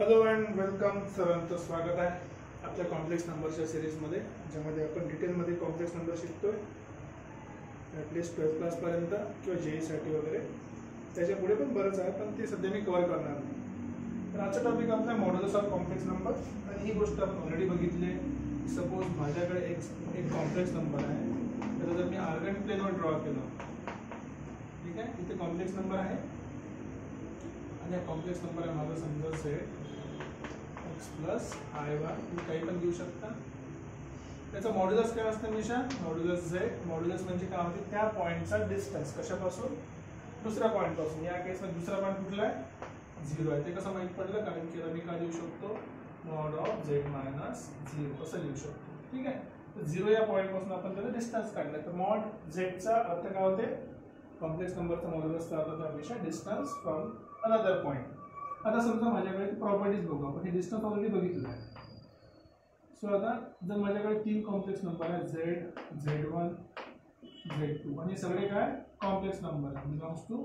Hello and welcome, सर्वांचं स्वागत आहे आपल्या कॉम्प्लेक्स नंबरच्या सिरीजमध्ये, ज्यामध्ये आपण डिटेलमध्ये कॉम्प्लेक्स नंबर शिकतोय ॲटलिस्ट 12th क्लासपर्यंत किंवा जेईसाठी वगैरे. त्याच्या पुढे पण बरंच आहे, पण ते सध्या मी कव्हर करणार नाही. तर आजचा टॉपिक आपला मॉड्युलस ऑफ कॉम्प्लेक्स नंबर. आणि ही गोष्ट आपण ऑलरेडी बघितली आहे. सपोज माझ्याकडे एक कॉम्प्लेक्स नंबर आहे, तर जर मी आर्गन प्लेनवर ड्रॉ केलं, ठीक आहे, इथे कॉम्प्लेक्स नंबर आहे आणि हा कॉम्प्लेक्स नंबर आहे माझा, समजा set x plus I Y. तुम्ही काही पण घेऊ शकता. त्याचा मॉड्युलस काय असतं निशा? Modulus Z. मॉड्युलस म्हणजे काय होते? त्या पॉईंटचा डिस्टन्स कशापासून? दुसऱ्या पॉईंटपासून. या केसमध्ये दुसरा पॉईंट कुठला आहे? 0 आहे. ते कसं माहीत पडलं? कारण की मी काय लिहू शकतो? मॉड ऑफ झेड मायनस 0 असं लिहू शकतो. ठीक आहे. तर 0 या पॉईंटपासून आपण त्याला डिस्टन्स काढलं, तर मॉड झेडचा अर्थ काय होते? कॉम्प्लेक्स नंबरचा मॉड्युलसचा अर्थ होतो हमेशा डिस्टन्स फ्रॉम अनदर पॉईंट. आता समजा माझ्याकडे प्रॉपर्टीज बघू आपण. हे डिस्टन्स ऑलरेडी बघितलं आहे. सो आता जर माझ्याकडे 3 कॉम्प्लेक्स नंबर आहे, झेड, झेड1, झेड2, आणि सगळे काय complex number belongs to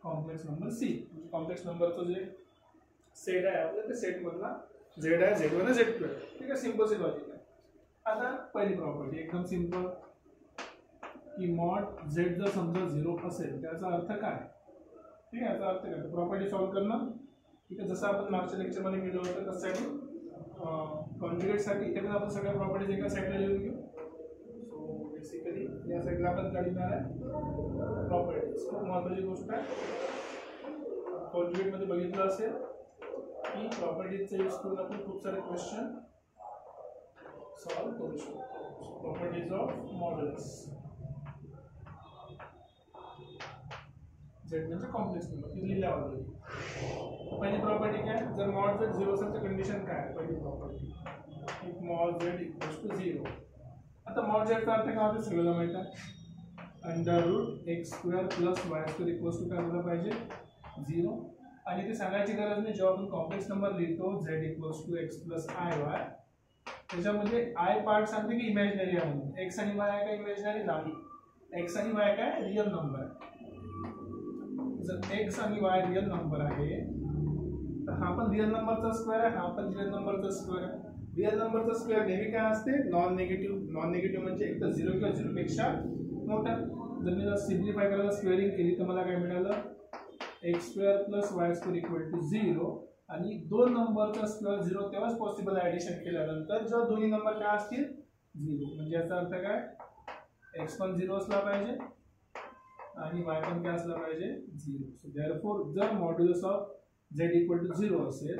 complex number C. Complex नंबरचं जे सेट आहे आपलं, ते सेटमधला झेड आहे, झेड1 आहे, झेड2 आहे. ठीक आहे, सिम्पल से लॉजिक आहे. आता पहिली प्रॉपर्टी एकदम सिम्पल, की मॉड झेड जर समजा 0 असेल त्याचा अर्थ काय? ठीक आहे, याचा अर्थ काय? प्रॉपर्टी सॉल्व्ह करणं. ठीक आहे, जसं आपण मागच्या लेक्चरमध्ये केलं होतं त्यासाठी कॉन्जुगेटसाठी इथे पण आपण सगळ्या प्रॉपर्टीज एका साईडला लिहून घेऊ. सो बेसिकली या साईडला आपण काढणार आहे प्रॉपर्टीज. खूप महत्त्वाची गोष्ट आहे. कॉन्जुगेटमध्ये बघितलं असेल की प्रॉपर्टीजचा यूज करून आपण खूप सारे क्वेश्चन सॉल्व्ह करू शकतो. Properties of modulus. झेड म्हणजे कॉम्प्लेक्स नंबर, ती लिहिल्या ऑलरेडी. पहिली प्रॉपर्टी काय? जर मॉड झेड 0 असेल तर कंडिशन काय? पहिली property, if mod Z equals to 0. आता मॉड झेडचा अर्थ काय होते? सगळ्यांना माहिती आहे. Under root x square plus Y square equals to काय झालं पाहिजे? 0. आणि ते सांगायची गरज नाही. जेव्हा आपण कॉम्प्लेक्स नंबर लिहितो Z equals to X plus I Y, त्याच्यामध्ये आय पार्ट सांगते की इमॅजिनरी आहे म्हणून. एक्स आणि वाय आहे का इमॅजिनरी? नाही. एक्स आणि वाय काय रिअल नंबर आहे. जर एक्स आणि वाय रिअल नंबर आहे तर हा पण रिअल नंबरचा स्क्वेअर आहे, हा पण रिअल नंबरचा स्क्वेअर आहे. रिअल नंबरचा स्क्वेअर नेहमी काय असते? Non negative. नॉन निगेटिव्ह म्हणजे एक तर 0 किंवा 0 पेक्षा मोठा. जर मी सिम्प्लिफाय करायला स्क्वेअरिंग केली तर मला काय मिळालं? X square plus Y square equal to 0. आणि दोन नंबरचा स्क्वेअर 0 तेव्हाच पॉसिबल आहे ॲडिशन केल्यानंतर, जेव्हा दोन्ही नंबर काय असतील? 0. म्हणजे याचा अर्थ काय? एक्स पण 0 असला पाहिजे आणि y पण काय असला पाहिजे? 0. सो देअरफॉर जर modulus of z equal to 0 असेल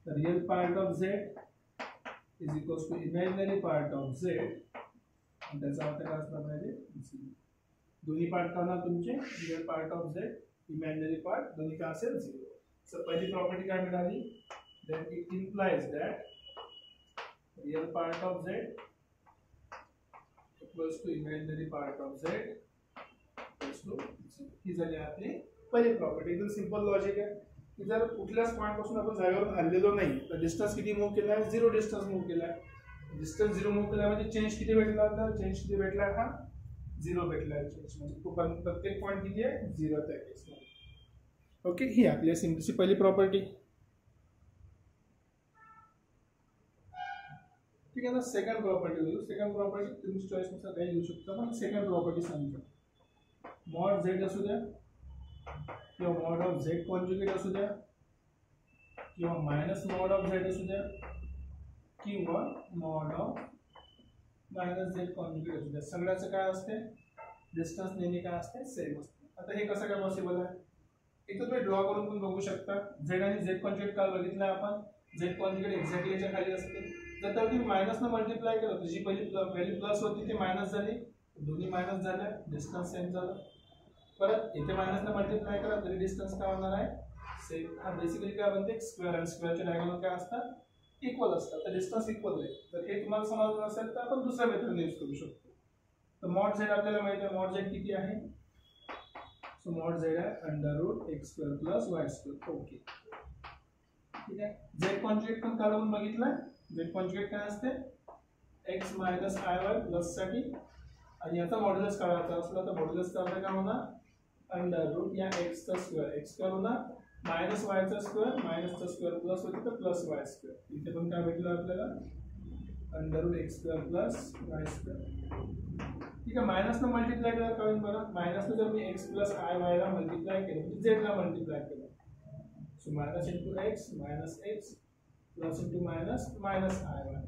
तर real part of z is equals to imaginary part of z, आणि त्याचा अर्थ काय असला पाहिजे? 0. दोन्ही पार्ट करणार तुमचे, real part of z, imaginary part, दोन्ही काय असेल? 0. सो पहिली प्रॉपर्टी काय मिळाली? Then it implies that real part of z equals to imaginary part of z. ही झाली आपली पहिली प्रॉपर्टी. एकदम सिंपल लॉजिक आहे की जर कुठल्याच पॉईंट पासून आपण जागेवर हललेलो नाही तर डिस्टन्स किती मूव्ह केला आहे? 0 डिस्टन्स मूव्ह केला आहे. डिस्टन्स 0 मूव्ह केला म्हणजे चेंज किती भेटला? तर चेंज किती भेटला? हा 0 भेटला आहे. चेंज म्हणजे प्रत्येक पॉईंट किती आहे? 0 त्या केसमध्ये. ओके, ही आपली सिम्पलची पहिली प्रॉपर्टी. ठीक आहे ना. सेकंड प्रॉपर्टी घेऊ. सेकंड प्रॉपर्टी तुम्ही चॉईसनुसार काही घेऊ शकता, पण सेकंड प्रॉपर्टी सांगतो. मॉड झेड असू द्या किंवा मॉड ऑफ झेड कॉन्जुगेट असू द्या किंवा मायनस मॉड ऑफ झेड असू द्या किंवा mod of minus Z conjugate असू द्या, सगळ्याचं काय असते? डिस्टन्स नेहमी काय असते? सेम असते. आता हे कसं काय पॉसिबल आहे? इथं तुम्ही ड्रॉ करून पण बघू शकता. झेड आणि झेड कॉन्जुगेट काल बघितलं आपण. झेड कॉन्जुगेट एक्झॅक्टली याच्या खाली असते. जर तर तुम्ही मायनसनं मल्टिप्लाय केलं, जी पहिली व्हॅल्यू प्लस होती ती मायनस झाली, दोन्ही मायनस झाल्या, डिस्टन्स सेम झालं. परत इथे मायनसने मल्टिप्लाय करा तरी डिस्टन्स काय होणार आहे? सेम. हा बेसिकली काय बनते? स्क्वेअर. आणि स्क्वेअरचे डायगोनल काय असतात? इक्वल असतात. तर डिस्टन्स इक्वल आहे. तर हे तुम्हाला समजलं असेल तर आपण दुसऱ्या मेथडने यूज करू शकतो. तर मॉड झेड आपल्याला माहिती आहे. मॉड झेड किती आहे? सो मॉड झेड आहे under root x square plus Y square. Okay, ठीक आहे. झेड कॉन्जुगेट पण काढून बघितलं. झेड कॉन्जुगेट काय असते? X minus i Y plus साठी, आणि याचा मॉड्युलस काढायचा असला तर मॉड्युलसचा अर्थ काय होणार? अंडर रूट या एक्सचा स्क्वेअर, एक्स स्क्वेअर होणार मायनस वायचा स्क्वेअर मायनसचा स्क्वेअर प्लस होते तर प्लस वाय स्क्वेअर. इथे पण काय भेटलं आपल्याला under root x square plus Y square. ठीक आहे, मायनसनं मल्टिप्लाय केलं काय होईल बरं, मायनसनं जर मी एक्स प्लस आय वायला मल्टिप्लाय केलं म्हणजे झेडला मल्टिप्लाय केलं, so minus into x minus x plus into minus minus i Y.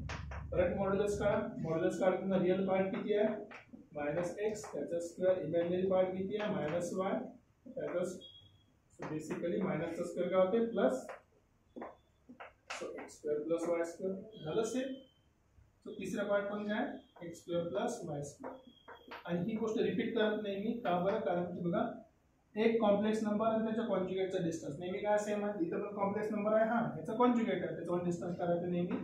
परत मॉड्युलस काढताना रिअल पार्ट किती आहे मायनस एक्स त्याचा स्क्वेअर, इमॅजिनरी पार्ट किती आहे मायनस वाय त्याचा. सो बेसिकली मायनसचा स्क्वेअर काय होते plus, so x square plus Y square झालं सेम. सो तिसरा पार्ट पण काय x square plus Y square. आणि ही गोष्ट रिपीट करत नाही मी का बरं, कारण की बघा एक कॉम्प्लेक्स नंबर आणि त्याच्या कॉन्जुगेटचा डिस्टन्स नेहमी काय सेम आहे. इथं पण कॉम्प्लेक्स नंबर आहे, हा याचा कॉन्जुगेट आहे त्याचा डिस्टन्स करायचं नेहमी.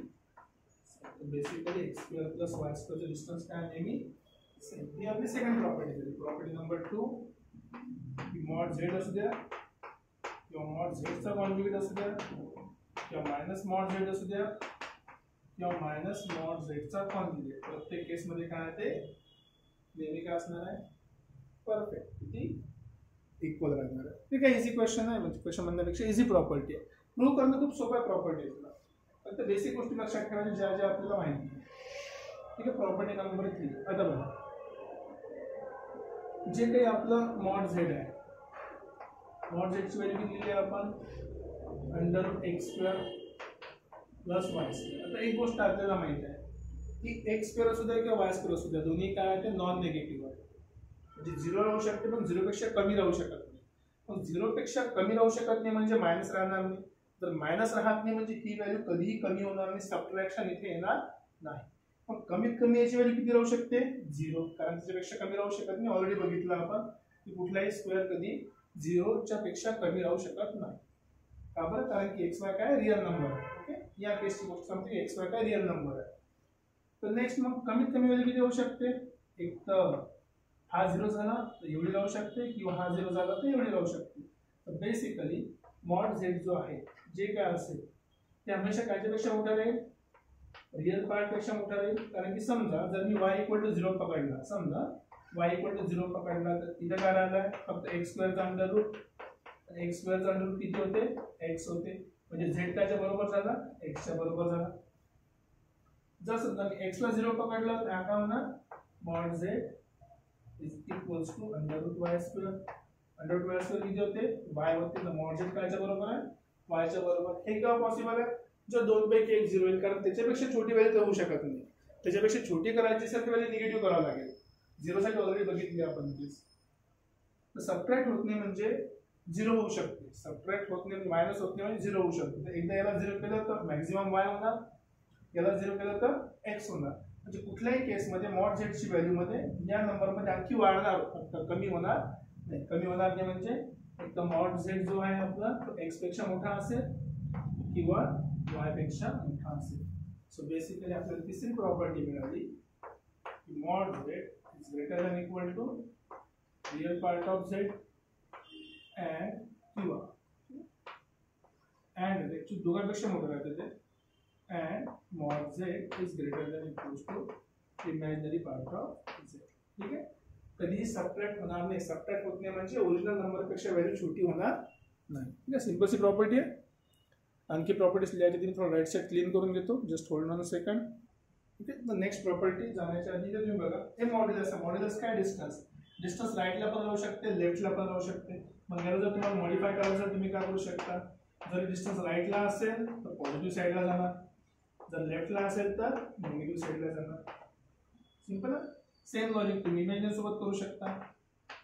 Basically x square plus y स्क्वेअरचा डिस्टन्स काय नेहमी सेम. ही आपली सेकंड प्रॉपर्टी झाली. प्रॉपर्टी नंबर 2 की मॉड झेड असू द्या किंवा मॉड झेडचा कॉन्जुगेट असू द्या किंवा मायनस मॉड झेड असू द्या किंवा मायनस मॉड झेडचा कॉन्जुगेट, प्रत्येक केसमध्ये काय ते नेहमी काय असणार आहे परफेक्ट किती इक्वल राहणार आहे. ठीक आहे, इझी क्वेश्चन आहे, म्हणजे क्वेश्चन म्हणण्यापेक्षा इझी प्रॉपर्टी आहे. प्रूव्ह करणं खूप सोपं प्रॉपर्टी आहे तुला, फक्त बेसिक गोष्टी लक्षात ठेवायच्या ज्या ज्या आपल्याला माहिती आहे. ठीक आहे, प्रॉपर्टी नंबर 3. आता बघा जे काही आपलं मॉड झेड आहे, मॉड झेडची व्हॅल्यू किती लिहिली आपण under x square plus Y square. आता एक गोष्ट आपल्याला माहिती आहे की एक्स स्क्वेअर असू द्या किंवा वाय स्क्वेअर असू द्या दोन्ही काय आहे ते नॉन निगेटिव्ह आहे, म्हणजे 0 राहू शकते पण 0 पेक्षा कमी राहू शकत नाही. पण 0 पेक्षा कमी राहू शकत नाही म्हणजे मायनस राहणार नाही, जर मायनस राहत नाही म्हणजे ही व्हॅल्यू कधीही कमी होणार नाही, सबट्रॅक्शन इथे येणार नाही. पण कमीत कमी याची व्हॅल्यू किती राहू शकते 0, कारण त्याच्यापेक्षा कमी राहू शकत नाही. ऑलरेडी बघितलं आपण की कुठलाही स्क्वेअर कधी 0च्या पेक्षा कमी राहू शकत नाही. का बरं, कारण की एक्स वाय काय रिअल नंबर आहे. ओके, या केसची गोष्ट सांगते एक्स वाय काय रिअल नंबर आहे. तर नेक्स्ट मग कमीत कमी व्हॅल्यू किती होऊ शकते, एक तर हा 0 झाला तर एवढी राहू शकते किंवा हा 0 झाला तर एवढी राहू शकते. तर बेसिकली मॉड झेड जो आहे जे काय असेल ते हमेशा कायच्यापेक्षा मोठा राहील रिअल पार्ट पेक्षा मोठा राहील. कारण की समजा जर मी y = 0 पकडला, समजा y = 0 पकडला तर इथं काय राहिलाय फक्त x स्क्वेअरचा अंडर रूट, x स्क्वेअरचा अंडर रूट किती होते x होते, म्हणजे z कायच्या बरोबर झाला x च्या बरोबर झाला. जर समजा मी x ला 0 पकडला तर काय होणार mod z = under root y square. Under root y square किती होते y होते, तर मॉड z कायच्या बरोबर आहे y च्या बरोबर. हे केव्हा पॉसिबल आहे जो 2 पैकी 1 0 येईल, कारण त्याच्यापेक्षा छोटी व्हॅल्यू होऊ शकत नाही. त्याच्यापेक्षा छोटी करायची असेल तर व्हॅल्यू निगेटिव्ह करावं लागेल. 0 साठी ऑलरेडी बघितली आपण प्लीज. तर सबट्रॅक्ट होत नाही म्हणजे 0 होऊ शकते, सबट्रॅक्ट होत नाही मायनस होत नाही म्हणजे 0 होऊ शकते. तर एकदा याला 0 केलं तर मॅक्झिमम y होणार, याला 0 केलं तर x होणार. म्हणजे कुठल्याही केसमध्ये मॉड z ची व्हॅल्यू मध्ये या नंबर मध्ये आणखी वाढणार, फक्त कमी होणार नाही. कमी होणार नाही म्हणजे एक तर मॉड z जो आहे आपला तो x पेक्षा मोठा असेल किंवा y पेक्षा मोठा असेल. सो बेसिकली आपल्याला तिसरी प्रॉपर्टी मिळाली की mod z is greater than equal to real part of z and किंवा अँड एक्चुअली दोघांपेक्षा मोठं राहते ते, and mod z is greater than equal to imaginary part of z. ठीक आहे, कधीही सबट्रॅक्ट होणार नाही. सबट्रॅक्ट होत नाही म्हणजे ओरिजिनल नंबर पेक्षा व्हॅल्यू छोटी होणार नाही. ठीक आहे, सिंपल सी प्रॉपर्टी आहे. आणखी प्रॉपर्टीज लिहायच्या तिने थोडं राईट साईड क्लीन करून घेतो, just hold on a second. ठीक आहे, तर नेक्स्ट प्रॉपर्टी जाण्याच्या आधी तुम्ही बघा हे मॉड्युलस आहे. मॉड्युलस काय डिस्टन्स, डिस्टन्स राईटला पण राहू शकते लेफ्टला पण राहू शकते. मग याला जर तुम्हाला मॉडिफाय करायचं तर तुम्ही काय करू शकता, जर डिस्टन्स राईटला असेल तर पॉझिटिव्ह साईडला जाणार, जर लेफ्टला असेल तर निगेटिव्ह साईडला जाणार. सिंपल आहे. सेम लॉजिक तुम्ही इमॅजिनरी सोबत करू शकता.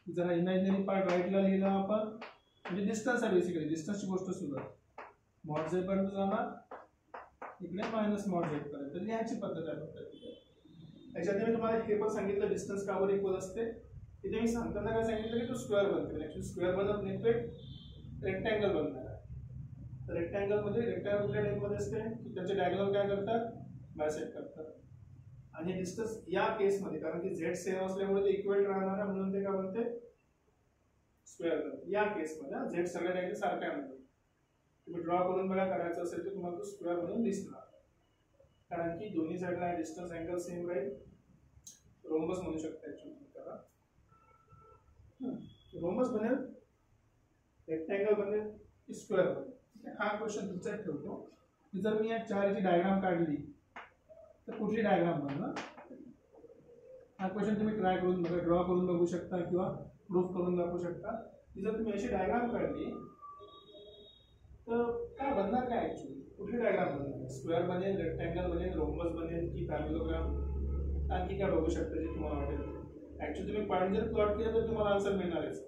जर इमॅजिनरी पार्ट राईटला लिहिला आपण म्हणजे डिस्टन्स आहे, बेसिकली डिस्टन्सची गोष्ट सुरू आहे. मॉड z पर्यंत जाणार, इकडे मायनस मॉड z पर्यंत. लिहायची पद्धत आहे. त्याच्यात मी तुम्हाला हे पण सांगितलं डिस्टन्स कावर इक्वल असते. इथे मी सांगताना काय सांगितलं की तो स्क्वेअर बनतो, ऍक्च्युअली स्क्वेअर बनत नाही तो एक रेक्टँगल बनणार आहे. तर रेक्टँगल मध्ये रेक्टँगल कुठल्या टाइपमध्ये असते की त्याचे डायगोनल काय करतात बायसेक्ट करतात. आणि डिस्टन्स या केसमध्ये कारण की z सेम असल्यामुळे ते इक्वल राहणार आहे म्हणून ते काय बनते स्क्वेअर बनते. या केसमध्ये z सगळ्या डायगोनल सारख्या आहे. तुम्ही ड्रॉ करून बघा, करायचं असेल तर तुम्हाला तो स्क्वेअर बनून दिसणार, कारण की दोन्ही साईडला डिस्टन्स अँगल सेम राहील. रोम्बस म्हणू शकता ऍक्च्युअली त्याला. रोम्बस बनेल, रेक्टँगल बनेल, स्क्वेअर मध्ये. हा क्वेश्चन तुमचा ठेवतो की जर मी या 4ची डायग्राम काढली तर कुठली डायग्राम बनणार. हा क्वेश्चन तुम्ही ट्राय करून बघा, ड्रॉ करून बघू शकता किंवा प्रूफ करून दाखवू शकता की जर तुम्ही अशी डायग्राम काढली तर काय बनणार, काय ऍक्च्युअली कुठली डायग्राम बनणार. स्क्वेअर बनेल, रेक्टँगल बनेल, रोम्बस बनेल की पॅरॅलेलोग्राम, आणखी काय बघू शकता जे तुम्हाला वाटेल. ऍक्च्युअली तुम्ही पॉईंट जर प्लॉट केले तर तुम्हाला आन्सर मिळणारच.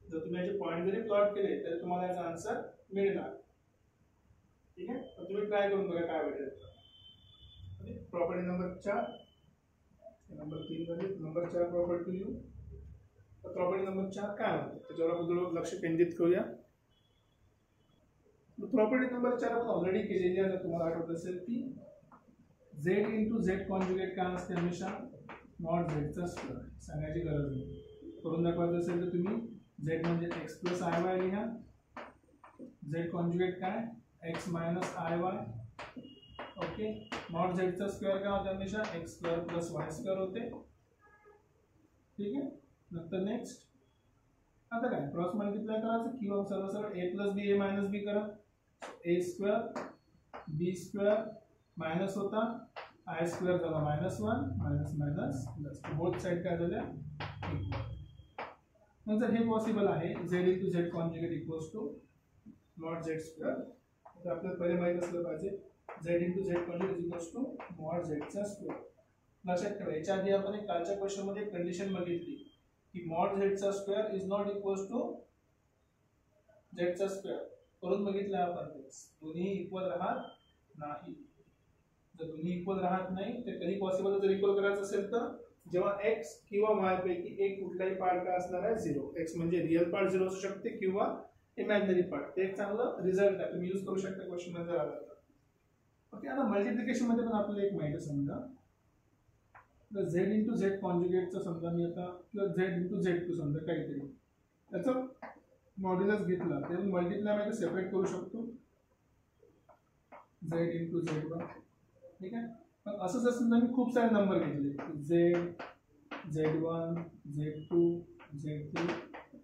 जर तुम्ही याचे पॉईंट जरी प्लॉट केले तर तुम्हाला याचा आन्सर मिळणार. ठीक आहे, तर तुम्ही ट्राय करून बघा काय भेटेल. प्रॉपर्टी नंबर 4, नंबर 3 मध्ये नंबर 4 प्रॉपर्टी लिहू. तर प्रॉपर्टी नंबर 4 काय म्हणते त्याच्यावर आपण लक्ष केंद्रित करूया. प्रॉपर्टी नंबर 4 आपण ऑलरेडी केलेली आहे. जर तुम्हाला आठवत असेल की z इंटू झेड कॉन्जुगेट काय असते हमेशा नॉट झेडचा स्क्वेअर. सांगायची गरज नाही. करून दाखवायचं असेल तर तुम्ही z म्हणजे x प्लस आय वाय लिहा. z कॉन्जुगेट काय x minus i y. Okay, not झेडचा स्क्वेअर काय होते हमेशा x square plus Y square होते. ठीक आहे, नंतर नेक्स्ट आता काय क्रॉस मल्टिप्लाय करायचं किंवा सरळ सरळ a plus b a minus b करा. a square b square minus होता आय स्क्वेअर झाला -1 minus minus plus. Both side काय झाल्या इक्वल. मग जर हे पॉसिबल आहे z into z conjugate equals to not z square, तर आपल्याला पहिले माहित असलं पाहिजे z into z conjugate equals to not झेडचा स्क्वेअर. लक्षात ठेवा, याच्या आधी आपण एक कालच्या क्वेश्चन मध्ये कंडिशन बघितली की मॉड झेडचा square is not equals to झेडचा स्क्वेअर. करून बघितलं आपण ते दोन्ही इक्वल राहत नाही. जर दोन्ही इक्वल राहत नाही तर कधी पॉसिबल. जर इक्वल करायचं असेल तर जेव्हा x किंवा y पैकी एक कुठलाही पार्ट काय असणार आहे 0. x म्हणजे रिअल पार्ट 0 असू शकते किंवा इमॅजिनरी पार्ट. ते एक चांगलं रिझल्ट आहे, तुम्ही यूज करू शकता क्वेश्चन मध्ये आला तर. ओके, आता मल्टिप्लिकेशन मध्ये पण आपल्याला एक माहिती समजा z इंटू झेड कॉन्जुगेटचा समजा मी आता किंवा z इंटू Z2 समजा काहीतरी त्याचं मॉड्युलस घेतला तर मल्टिप्लाय मध्ये सेपरेट करू शकतो z इंटू Z1. ठीक आहे, पण असं जर समजा मी खूप सारे नंबर घेतले z, Z1, Z2, Z3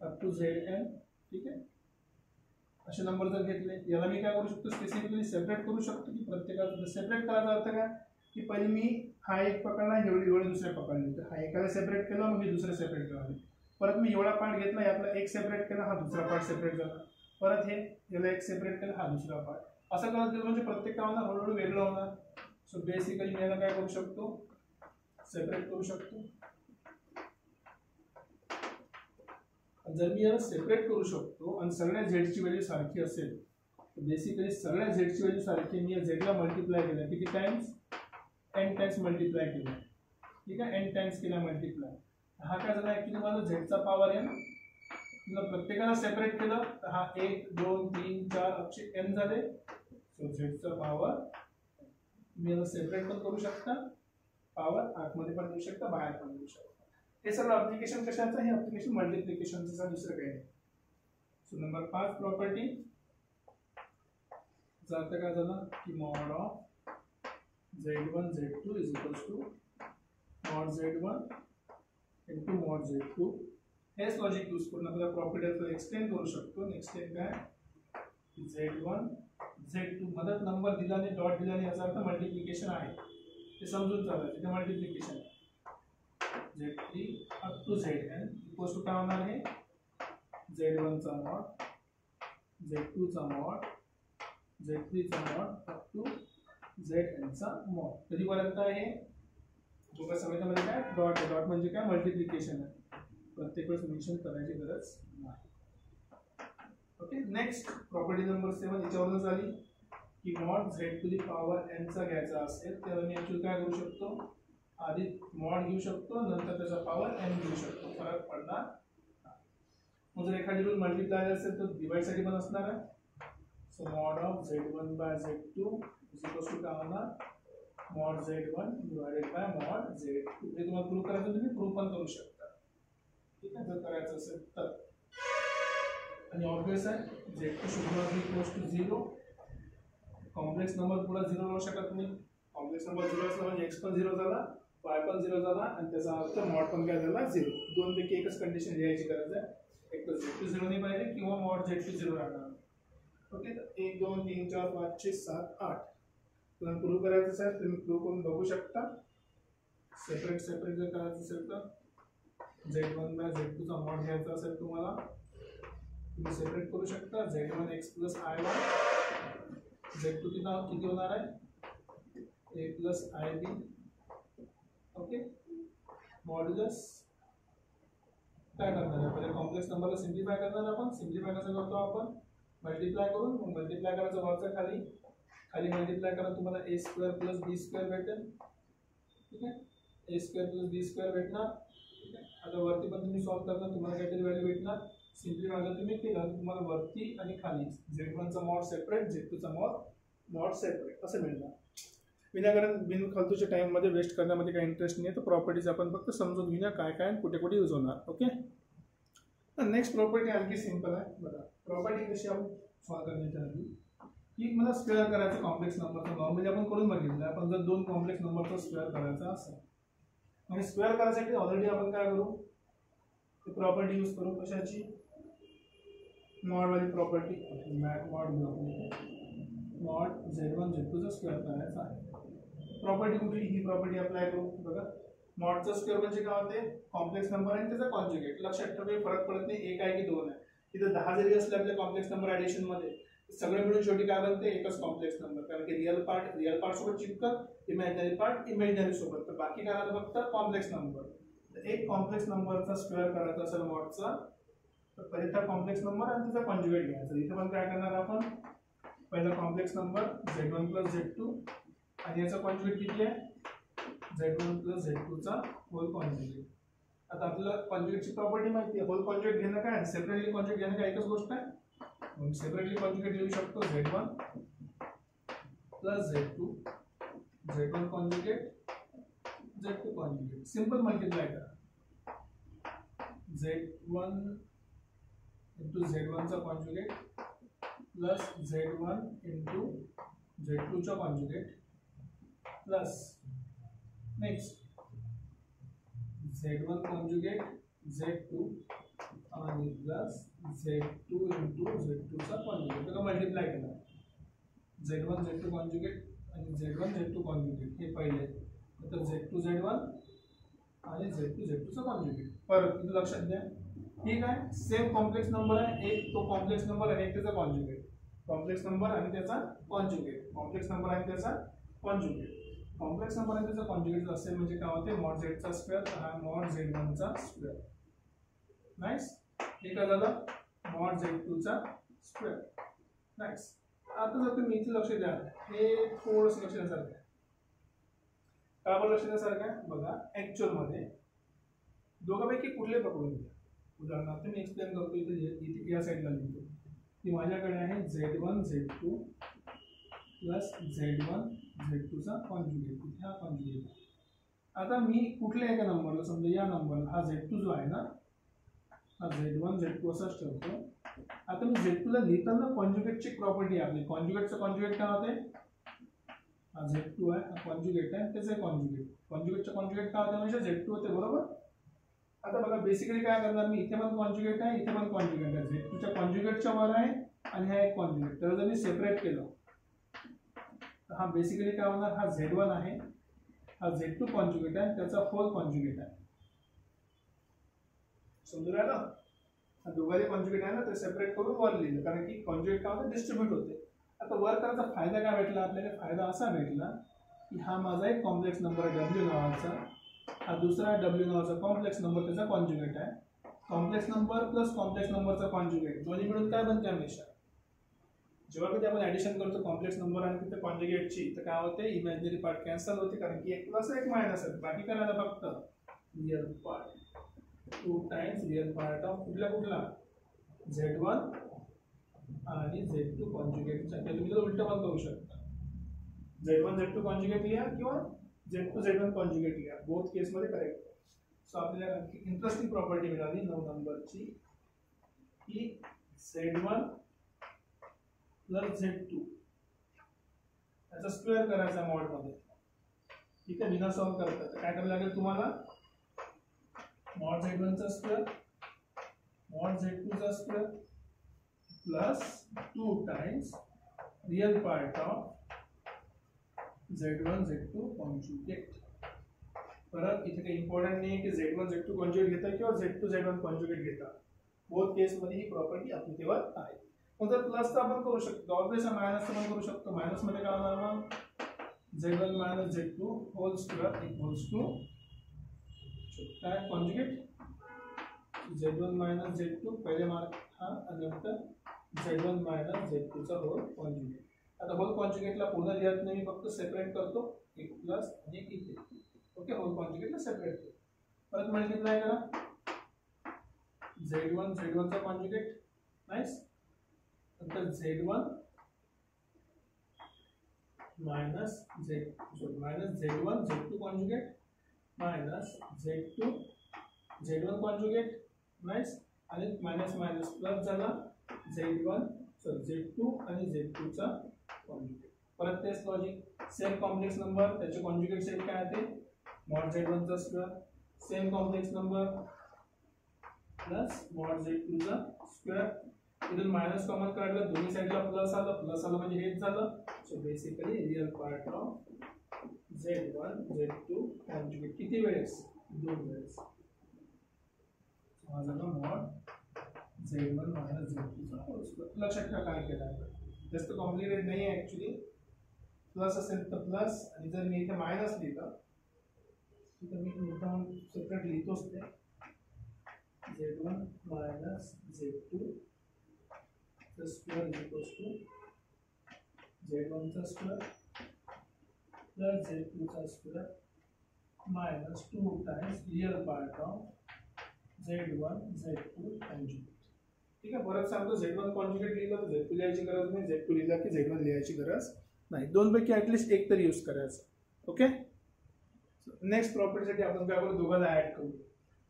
up to Zn. ठीक आहे, असे नंबर जर घेतले याला मी काय करू शकतो स्पेसिफिकली सेपरेट करू शकतो. की प्रत्येकाला सेपरेट करायचा अर्थ काय की पहिले मी हा एक पकडला, एवढे दुसरे पकडले, तर हा एकाला सेपरेट केला मग हे दुसरे सेपरेट करावे. परत मी एवढा पार्ट घेतला, यातला एक सेपरेट केला, हा दुसरा पार्ट सेपरेट झाला. परत हे याला एक सेपरेट केला, हा दुसरा पार्ट. असं करत गेलो म्हणजे प्रत्येक काय होणार हळूहळू वेगळं होणार. सो बेसिकली मी याला काय करू शकतो सेपरेट करू शकतो. जर मी याला सेपरेट करू शकतो आणि सगळ्या झेडची व्हॅल्यू सारखी असेल तर बेसिकली सगळ्या झेडची व्हॅल्यू सारखी मी या झेडला मल्टिप्लाय केलं. किती टाइम्स n टाइम्स मल्टिप्लाय केलं. ठीक आहे, n टाइम्स केला मल्टिप्लाय. हा काय झाला ऍक्च्युली माझा झेडचा पॉवर n. प्रत्येकाला सेपरेट केलं तर हा 1 2 3 4 असे n झाले. सो झेडचा पॉवर मी याला सेपरेट पण करू शकता, पॉवर आतमध्ये पण देऊ शकता, बाहेर पण देऊ शकता. हे सगळं ऍप्लिकेशन कशाचं आहे, ऍप्लिकेशन मल्टिप्लिकेशनचं, दुसरं काही नाही. सो नंबर 5 प्रॉपर्टी जातं काय झालं की mod of Z1 Z2 is equals to mod Z1 into mod Z2. हेच लॉजिक यूज करून आपल्याला प्रॉपर्टी एक्सटेंड करू शकतो. एक्सटेंड काय Z1 Z2 मदत नंबर दिला नाही, डॉट दिला नाही, याचा अर्थ मल्टिप्लिकेशन आहे. ते समजून चालायचं, ते multiplication Z3 up to Zn equals to काय होणार आहे Z1 चा मॉड, Z2 चा मॉड, Z3 चा मॉड अप टू Zn चा मॉड. कधीपर्यंत आहे दोघा समेतामध्ये काय डॉट. डॉट म्हणजे काय मल्टिप्लिकेशन आहे. प्रत्येक वेळेस मेन्शन करायची गरज नाही. ओके, नेक्स्ट प्रॉपर्टी नंबर 7 याच्यावरून झाली की mod z to the power n चा घ्यायचा असेल तर मी ऍक्च्युअली काय करू शकतो आधी मॉड घेऊ शकतो नंतर त्याचा पॉवर n घेऊ शकतो, फरक पडणार. मग जर एखादी रूल मल्टिप्लाय असेल तर डिवाइड साठी पण असणार आहे. So mod of Z1 by Z2 is equals to काय होणार mod Z1 divided by mod Z2. हे तुम्हाला प्रूव्ह करायचं तुम्ही प्रूव्ह पण करू शकता. ठीक आहे, जर करायचं असेल तर. आणि ऑब्वियस आहे Z2 should not be equals to 0. Complex number पुढे 0 राहू शकत नाही. कॉम्प्लेक्स नंबर 0 असला म्हणजे x पण 0 झाला, y पण 0 झाला आणि त्याचा अर्थ मॉड पण काय झाला 0. दोन पैकी एकच कंडिशन लिहायची गरज आहे. एक तर Z2 0 नाही पाहिजे किंवा मॉड Z2 0 राहणार. ओके, तर 1 2 3 4 5 6 7 8 तुम्हाला प्रूव्ह करायचं असेल तुम्ही प्रूव्ह करून बघू शकता. सेपरेट जर करायचं असेल तर Z1 बाय Z2 चा मॉड घ्यायचा असेल तुम्हाला तुम्ही सेपरेट करू शकता. Z1 x plus I1 Z2 किती होणार आहे A plus IB. Okay, modulus काय करणार आहे पहिले कॉम्प्लेक्स नंबरला सिम्प्लिफाय करणार आपण. सिम्प्लिफाय कसं करतो आपण मल्टिप्लाय करून. मग मल्टिप्लाय करायचं वरचं खाली मल्टिप्लाय करा तुम्हाला a square plus b square भेटेल. ठीक आहे, a square plus b square भेटणार. ठीक आहे, आता वरती पण तुम्ही सॉल्व करणार तुम्हाला काहीतरी व्हॅल्यू भेटणार. सिम्प्लिफाय जर तुम्ही केलं तुम्हाला वरती आणि खाली Z1 चा मॉड सेपरेट Z2 चा मॉड सेपरेट असं मिळणार. विनाकारण बिनफालतूच्या टाइम मध्ये वेस्ट करण्यामध्ये काही इंटरेस्ट नाही. तर प्रॉपर्टीज आपण फक्त समजून घेऊया काय काय कुठे कुठे यूज होणार. ओके, नेक्स्ट प्रॉपर्टी आणखी सिंपल आहे बघा. प्रॉपर्टी कशी आपण सॉल्व करण्याच्या आधी की मला स्क्वेअर करायचं कॉम्प्लेक्स नंबरचा नॉर्मली आपण करून बघितलं. आपण जर दोन कॉम्प्लेक्स नंबरचा स्क्वेअर करायचा असेल आणि स्क्वेअर करायसाठी ऑलरेडी आपण काय करू प्रॉपर्टी यूज करू. कशाची मॉड वाली प्रॉपर्टी मॉड Z1 Z2 चा स्क्वेअर करायचा आहे. प्रॉपर्टी कुठली ही प्रॉपर्टी अप्लाय करू बघा. मॉडचा स्क्वेअर म्हणजे काय होते कॉम्प्लेक्स नंबर आणि त्याचा कॉन्जुगेट. लक्षात ठेवा फरक पडत नाही एक आहे की दोन आहे. इथे 10 जरी असले आपल्या कॉम्प्लेक्स नंबर ॲडिशन मध्ये सगळे मिळून शेवटी काय बनते एकच कॉम्प्लेक्स नंबर. कारण की रिअल पार्ट सोबत चिपकत इमॅजिनरी पार्ट इमॅजिनरी सोबत. तर बाकी काय राहतं फक्त कॉम्प्लेक्स नंबर. तर एक कॉम्प्लेक्स नंबरचा स्क्वेअर करायचा असेल मॉडचा तर पहिले त्या कॉम्प्लेक्स नंबर आणि त्याचा कॉन्जुगेट घ्यायचा. इथे पण काय करणार आपण पहिला complex number Z1 plus Z2 आणि याचा कॉन्जुगेट किती आहे Z1 प्लस Z2 चा होल कॉन्जुगेट. आता आपल्याला कॉन्जुगेटची प्रॉपर्टी माहिती आहे. होल कॉन्जुगेट घेणं काय सेपरेटली कॉन्जुगेट घेणं काय एकच गोष्ट आहे. म्हणून सेपरेटली कॉन्जुगेट लिहू शकतो Z1 plus Z2 Z1 conjugate Z2 conjugate. Simple multiply करा Z1 इंटू Z1 चा conjugate plus Z1 into Z2 चा conjugate plus next Z1 conjugate Z2 आणि प्लस Z2 इंटू Z2 चा कॉन्जुगेट. तर मल्टिप्लाय केला Z1 Z2 conjugate आणि Z1 Z2 conjugate हे पहिले. तर Z2 Z1 आणि Z2 Z2 चा कॉन्जुगेट. परत इथे लक्षात द्या ठीक आहे सेम कॉम्प्लेक्स नंबर आहे. एक तो कॉम्प्लेक्स नंबर आणि एक त्याचा कॉन्जुगेट. कॉम्प्लेक्स नंबर आणि त्याचा कॉन्जुगेट. कॉम्प्लेक्स नंबर आणि त्याचा कॉन्जुगेट. कॉम्प्लेक्स नंबर आणि त्याचा कॉन्जुगेट असेल म्हणजे काय होते मॉड Z चा स्क्वेअर हा मॉड Z1 चा स्क्वेअर. नाईस. हे काय झालं मॉड Z2 चा स्क्वेअर. नाईस. आता जर तुम्ही इथे लक्ष द्या हे थोडंसं लक्ष द्यासारखं आहे. का बरं लक्ष द्यासारखं आहे बघा. ऍक्च्युअल मध्ये दोघांपैकी कुठले पकडून घ्या. उदाहरणार्थ मी एक्सप्लेन करतो. इथे या साईडला लिहितो की माझ्याकडे आहे Z1 Z2 plus Z1 Z2 चा कॉन्जुगेट. इथे हा कॉन्जुगेट. आता मी कुठल्या एका नंबरला समजा या नंबरला हा Z2 जो आहे ना हा Z1 Z2 असाच ठेवतो. आता मी Z2 ला लिहिताना कॉन्जुगेटची प्रॉपर्टी आपली कॉन्जुगेटचं कॉन्जुगेट काय होते हा Z2 आहे हा कॉन्जुगेट आहे त्याचे कॉन्जुगेट. कॉन्जुगेटचं कॉन्जुगेट काय होते म्हणजे Z2 होते बरोबर. आता बघा बेसिकली काय करणार मी इथे पण कॉन्जुगेट आहे इथे पण कॉन्जुगेट आहे. Z2 च्या कॉन्जुगेटच्या वर आहे आणि हा एक कॉन्जुगेट. तर जर मी सेपरेट केलं तर हा बेसिकली काय होणार हा Z1 आहे हा Z2 कॉन्जुगेट आहे त्याचा होल कॉन्जुगेट आहे. समजून राहिलं. हा दोघांचे कॉन्जुगेट आहे ना ते सेपरेट करून वर लिहिलं कारण की कॉन्जुगेट काय होतं डिस्ट्रीब्यूट होते. आता वर करायचा फायदा काय भेटला आपल्याला. फायदा असा भेटला की हा माझा एक कॉम्प्लेक्स नंबर W नावाचा हा दुसरा W नावाचा कॉम्प्लेक्स नंबर त्याचा कॉन्जुगेट आहे. कॉम्प्लेक्स नंबर प्लस कॉम्प्लेक्स नंबरचा कॉन्जुगेट दोन्ही मिळून काय बनते हमेशा जेव्हा कधी आपण ऍडिशन करतो कॉम्प्लेक्स नंबर आणि तिथे कॉन्जुगेटची तर काय होते इमॅजिनरी पार्ट कॅन्सल होते कारण की एक प्लस एक मायनस आहे. बाकी काय राहतं फक्त real part 2 times real part of कुठला Z1 आणि Z2 कॉन्जुगेटच्या. तुम्ही तर उलट पण करू शकता. Z1 Z2 कॉन्जुगेट लिहा किंवा Z2 Z1 कॉन्जुगेट लिहा. बोथ केस मध्ये करेक्ट. सो आपल्याला इंटरेस्टिंग प्रॉपर्टी मिळाली 9 नंबरची की Z1 प्लस Z2 याचा स्क्वेअर करायचा मॉड मध्ये. ठीक आहे बिना सॉल्व करता काय करायला लागेल तुम्हाला मॉड Z1 चा square mod z2 square plus 2 times real part of z1 z2 conjugate. परत इथे काही इम्पॉर्टंट नाही की z1 z2 कॉन्जुगेट घेता किंवा z2 z1 कॉन्जुगेट घेता, बोथ केस मध्ये ही प्रॉपर्टी अप्लिकेबल आहे. मग जर प्लस तर आपण करू शकतो, ऑब्वियस मायनस पण करू शकतो. मायनस मध्ये काय होणार मग z1 minus z2 whole square equals to काय कॉन्जुगेट z1 मायनस z2 पहिले मार्क हा आणि नंतर z1 मायनस z2 चा होल कॉन्जुगेट. आता होल कॉन्जुगेटला पुन्हा लिहत नाही, फक्त सेपरेट करतो एक प्लस आणि एक इथे. ओके, होल कॉन्जुगेटला सेपरेट करतो. परत मल्टिप्लाय करा z1 चा कॉन्जुगेट नाइस, नंतर z1 minus z1 z2 conjugate minus z1 conjugate nice, आणि मायनस मायनस प्लस झाला z2 आणि z2 चा कॉन्जुगेट. परत तेच लॉजिक, सेम कॉम्प्लेक्स नंबर त्याचे कॉन्जुगेट सेट काय आहे ते mod z1 चा square, same complex number plus mod z2 चा स्क्वेअर. इथून मायनस कॉमन काढलं, दोन्ही साइडला प्लस आलं म्हणजे हेच झालं. So basically real part of z1 z2 conjugate किती वेळेस 2 वेळेस. हा झाला mod z1 मायनस z2 चा होल स्क्वेअर. लक्षात ठेवा काय केलं आहे, जास्त कॉम्प्लिकेटेड नाही आहे ऍक्च्युली. प्लस असेल तर प्लस, आणि जर मी इथे मायनस लिहिलं तर मी मुद्दाम सेपरेट लिहितोच ते z1 मायनस z2 चा स्क्वेअर इक्वल्स टू z1 चा स्क्वेअर प्लस z2 चा square minus 2 times real part of z1 z2 conjugate. ठीक आहे, परत सांगतो z1 कॉन्जुगेट लिहिलं तर z2 लिहायची गरज नाही, z2 लिहिला की z1 लिहायची गरज नाही. दोन पैकी ऍटलीस्ट एक तरी यूज करायचं. ओके, नेक्स्ट प्रॉपर्टीसाठी आपण काय करू, दोघांना ऍड करू.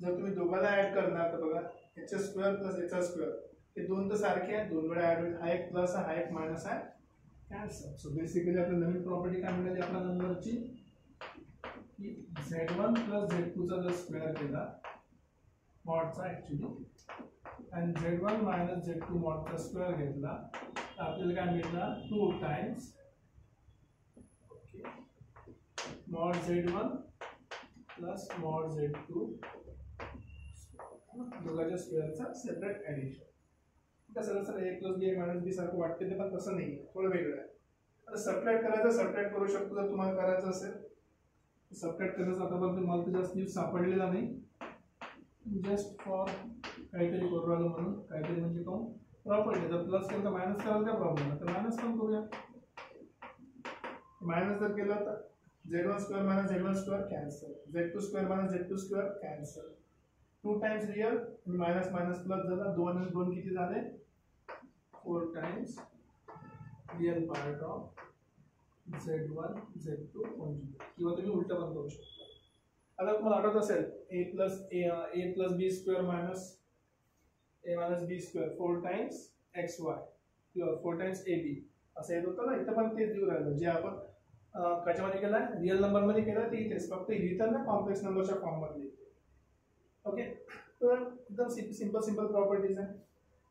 जर तुम्ही दोघांना ऍड करणार तर बघा याचा स्क्वेअर प्लस याचा स्क्वेअर हे दोन तर सारखे आहेत, दोन वेळा ऍड होईल. हा एक प्लस आहे, हा एक मायनस आहे, कॅन्सल. सो बेसिकली आपली नवीन प्रॉपर्टी काय मिळाली आपल्या नंबरची की z1 प्लस z2 चा जर स्क्वेअर केला मॉडचा ऍक्च्युली आणि z1 मायनस z2 मॉडचा स्क्वेअर घेतला तर आपल्याला काय मिळणार 2 times mod z1 plus mod z2 दोघांच्या स्क्वेअरचा सेपरेट ऍडिशन. कसं जसं a plus b minus b सारखं वाटते ते, पण तसं नाही, थोडं वेगळं आहे. आता सबट्रॅक्ट करायचं, सबट्रॅक्ट करू शकतो जर तुम्हाला करायचं असेल. सबट्रॅक्ट करायचं आतापर्यंत मला तर जास्त न्यूज सापडलेला नाही, जस्ट फॉर काहीतरी करू राहिलो म्हणून. काहीतरी म्हणजे कोण प्रॉपर्टी, जर प्लस केलं तर मायनस करायला काय प्रॉब्लेम आहे, तर मायनस पण करूया. मायनस जर केलं तर z1 square minus z1 square cancel, z2 square minus z2 square cancel. 2 times real आणि मायनस मायनस प्लस झाला, 2 आणि 2 किती झाले 4 times real part of z1 z2 conjugate. किंवा तुम्ही उलट पण करू शकता. आता तुम्हाला आठवत असेल a plus b square minus a minus b square 4 times xy किंवा 4 टाइम्स ab असं येत होतं ना. इथं पण तेच देऊ राहिलं जे आपण कशामध्ये केलं आहे, रिअल नंबर मध्ये केलं ते इथेच, फक्त लिहिताना कॉम्प्लेक्स नंबरच्या फॉर्म मध्ये लिहितो. ओके, तर एकदम सिंपल प्रॉपर्टीज आहे.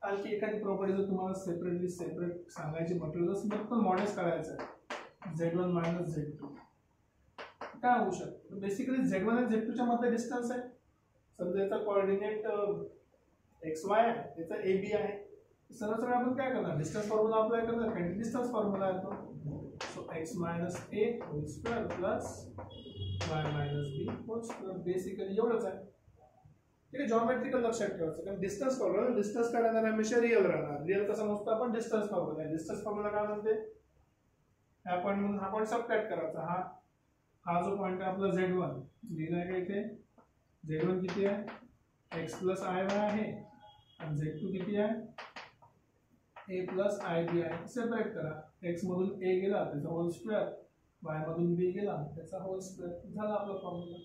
आणखी एखादी प्रॉपर्टी जर तुम्हाला सेपरेट सांगायची म्हटलं तर फक्त मॉडेल्स करायचं आहे z1 मायनस z2 काय होऊ शकतं. बेसिकली z1 आणि z2 च्या मध्ये डिस्टन्स आहे. समजा याचा कोऑर्डिनेट xy आहे, याचा ab आहे. सरळ आपण काय करणार, डिस्टन्स फॉर्म्युला अप्लाय करणार, कारण डिस्टन्स फॉर्म्युला आहे तो. So x minus a whole square plus y minus b whole square. Basically एवढंच आहे. ठीक आहे, जॉमेट्रिकल लक्षात ठेवायचं, कारण डिस्टन्स फॉर्म्युला डिस्टन्स काय राहणार, हमेशा रिअल राहणार. रिअल कसं मोजतो आपण, डिस्टन्स फॉर्म्युला आहे. डिस्टन्स फॉर्म्युला काय म्हणते, हा पॉईंट म्हणून हा पॉईंट सबट्रॅक्ट करायचा. हा जो पॉईंट आहे आपला z1 लिहिला आहे का इथे, z1 किती आहे x प्लस iy आहे आणि z2 किती आहे a प्लस ib आहे. सेपरेट करा, x मधून a गेला त्याचा होल स्क्वेअर, y मधून b गेला त्याचा होल स्क्वेअर, झाला आपला फॉर्म्युला.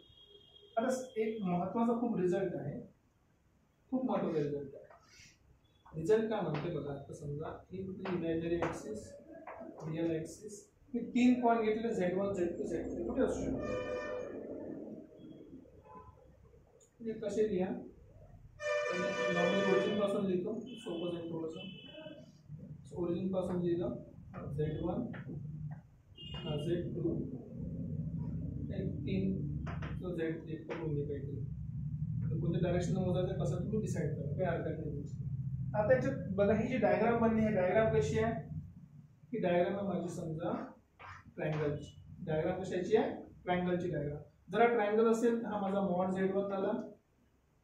आता एक महत्त्वाचा खूप रिझल्ट आहे, खूप महत्त्वाचा रिझल्ट आहे. रिझल्ट काय म्हणते बघा. आता समजा इमॅजिनरी ऍक्सिस रिअल ऍक्सिस मी 3 पॉईंट घेतले z1 z2 z3 कुठे असू शकतो, कसे लिहा नॉर्मली ओरिजिन पासून लिहितो, सोपं जाईल थोडंसं. ओरिजिन पासून लिहिलं Z1 Z2 3 Z3 करून घे काहीतरी. कोणत्या डायरेक्शन मोजायचं कसं तुम्ही डिसाईड करा, काही हरकत नाही. आता याच्यात बघा ही जी डायग्राम बनली आहे, डायग्राम कशी आहे? ही डायग्राम आहे माझी समजा ट्रायंगलची. डायग्राम कशाची आहे? ट्रायंगलची डायग्राम. जर हा ट्रायंगल असेल, हा माझा मॉड Z1 झाला,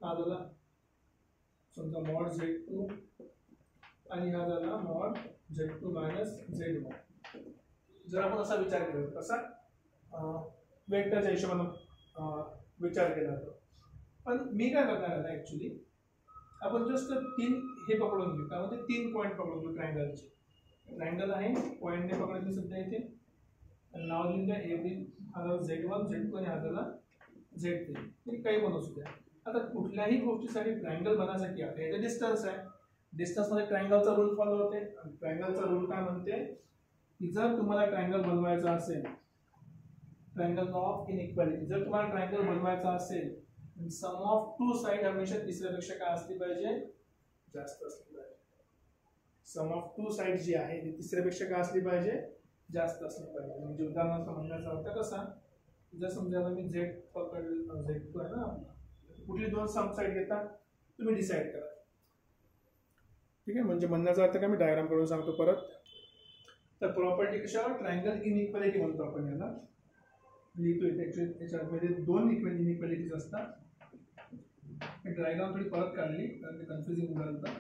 हा झाला समजा मॉड Z2 आणि हा झाला मॉड Z2 मायनस Z1. जर आपण असा विचार केला, कसा वेक्टरच्या हिशोबाने विचार केला तर, पण मी काय करणार आहे ऍक्च्युली, आपण जस्ट 3 हे पकडून घेऊ. काय म्हणते 3 पॉईंट पकडून घेऊ ट्रायंगलचे. ट्रायंगल आहे, पॉईंटने पकडले सध्या इथे, नाव लिहून द्या एव्हरी. हा झाला Z1 Z2 आणि हा झाला Z3. तरी काही पण असू द्या. आता कुठल्याही गोष्टीसाठी ट्रायंगल बनवण्यासाठी आपल्याला डिस्टन्स आहे. डिस्टन्स मध्ये ट्रायंगलचा रूल फॉलो होते. ट्रायंगलचा रूल काय म्हणते की जर तुम्हाला ट्रायंगल बनवायचा असेल, ट्रायंगल ऑफ इनइक्वालिटी, जर तुम्हाला ट्रायंगल बनवायचा असेल, सम ऑफ टू साइड हमेशा तिसऱ्यापेक्षा काय असली पाहिजे? जास्त असली पाहिजे. सम ऑफ टू साइड जी आहे ती तिसऱ्यापेक्षा काय असली पाहिजे? जास्त असली पाहिजे. म्हणजे उदाहरणार्थ म्हणण्याचा अर्थ कसा, जर समजा मी Z पकडलं, Z2 आहे ना आपला, कुठली दोन सम साइड घेता तुम्ही डिसाइड करा. ठीक आहे, म्हणजे म्हणण्याचा अर्थ काय, मी डायग्राम कडून सांगतो परत. तर प्रॉपर्टी कशावर? ट्रायंगल इनइक्वालिटी म्हणतो आपण याला. लिहितो इथे. ऍक्च्युअली त्याच्यामध्ये 2 इनइक्वालिटीज असतात. डायग्राम थोडी परत काढली कारण ते कन्फ्युजिंग होतं.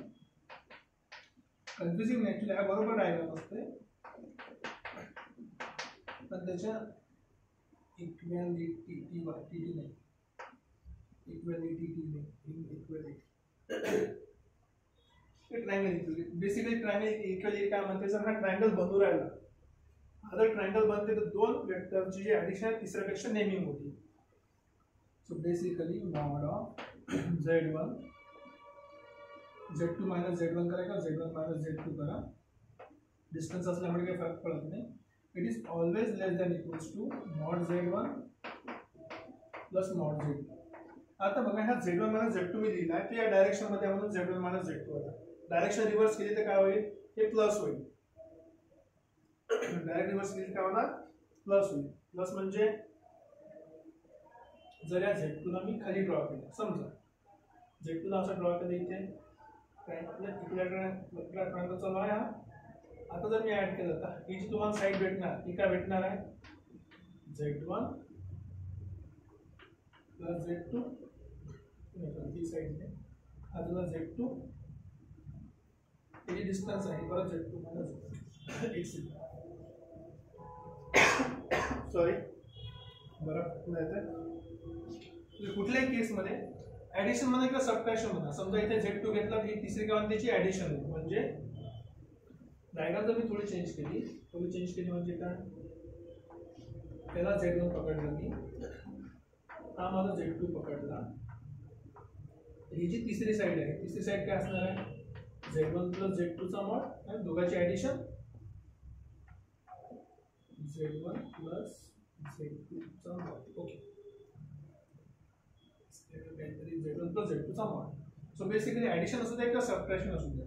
कन्फ्युजिंग ऍक्च्युअली हा बरोबर डायग्राम असते, पण त्याच्या इक्वॅलिटी नाही, triangle equality. Basically triangle equality काय म्हणते, जर हा ट्रायंगल बनू राहिला, हा जर ट्रायंगल बनते तर दोन वेक्टरची जी ऍडिशन आहे तिसऱ्यापेक्षा नेहमी मोठी. So basically mod of Z1 Z2 minus Z1 करा किंवा Z1 मायनस Z2 करा. डिस्टन्स असल्यामुळे काही फरक पडत नाही. It is always less than equals to mod Z1 plus mod Z2. आता बघा, हा Z1 मायनस Z2 मी लिहिला आहे, या डायरेक्शन मध्ये म्हणून Z1 मायनस Z2 होता. डायरेक्शन रिव्हर्स केली तर काय होईल? हे प्लस होईल. डायरेक्ट रिव्हर्स केली काय होणार? प्लस होईल. प्लस म्हणजे जर या Z2 ला मी खाली ड्रॉ केलं, समजा Z2 ला असं ड्रॉ केलं इथे, ट्रायंगलचा लॉ आहे. आता जर मी ऍड केलं तर ही जी तुम्हाला साइड भेटणार ती काय भेटणार आहे? Z1 plus Z2. ही साइड आहे, हा तुला Z2, ही डिस्टन्स आहे, परत Z2 मायनस सॉरी बरं नाही. कुठल्याही केसमध्ये ऍडिशन मध्ये किंवा सबट्रॅक्शन मध्ये, समजा इथे Z2 घेतला, ही तिसरी काय त्याची ऍडिशन होईल. म्हणजे डायग्राम जर मी थोडी चेंज केली म्हणजे काय, त्याला Z1 पकडलं मी, हा माझा Z2 पकडला, ही जी तिसरी साइड आहे, तिसरी साइड काय असणार आहे? Z1 प्लस Z2 चा मॉड, दोघांची ऍडिशन Z1 प्लस Z2 चा mod. Okay, Z1 plus Z2 चा मॉड. सो बेसिकली ऍडिशन असू द्या किंवा सबट्रॅक्शन असू द्या,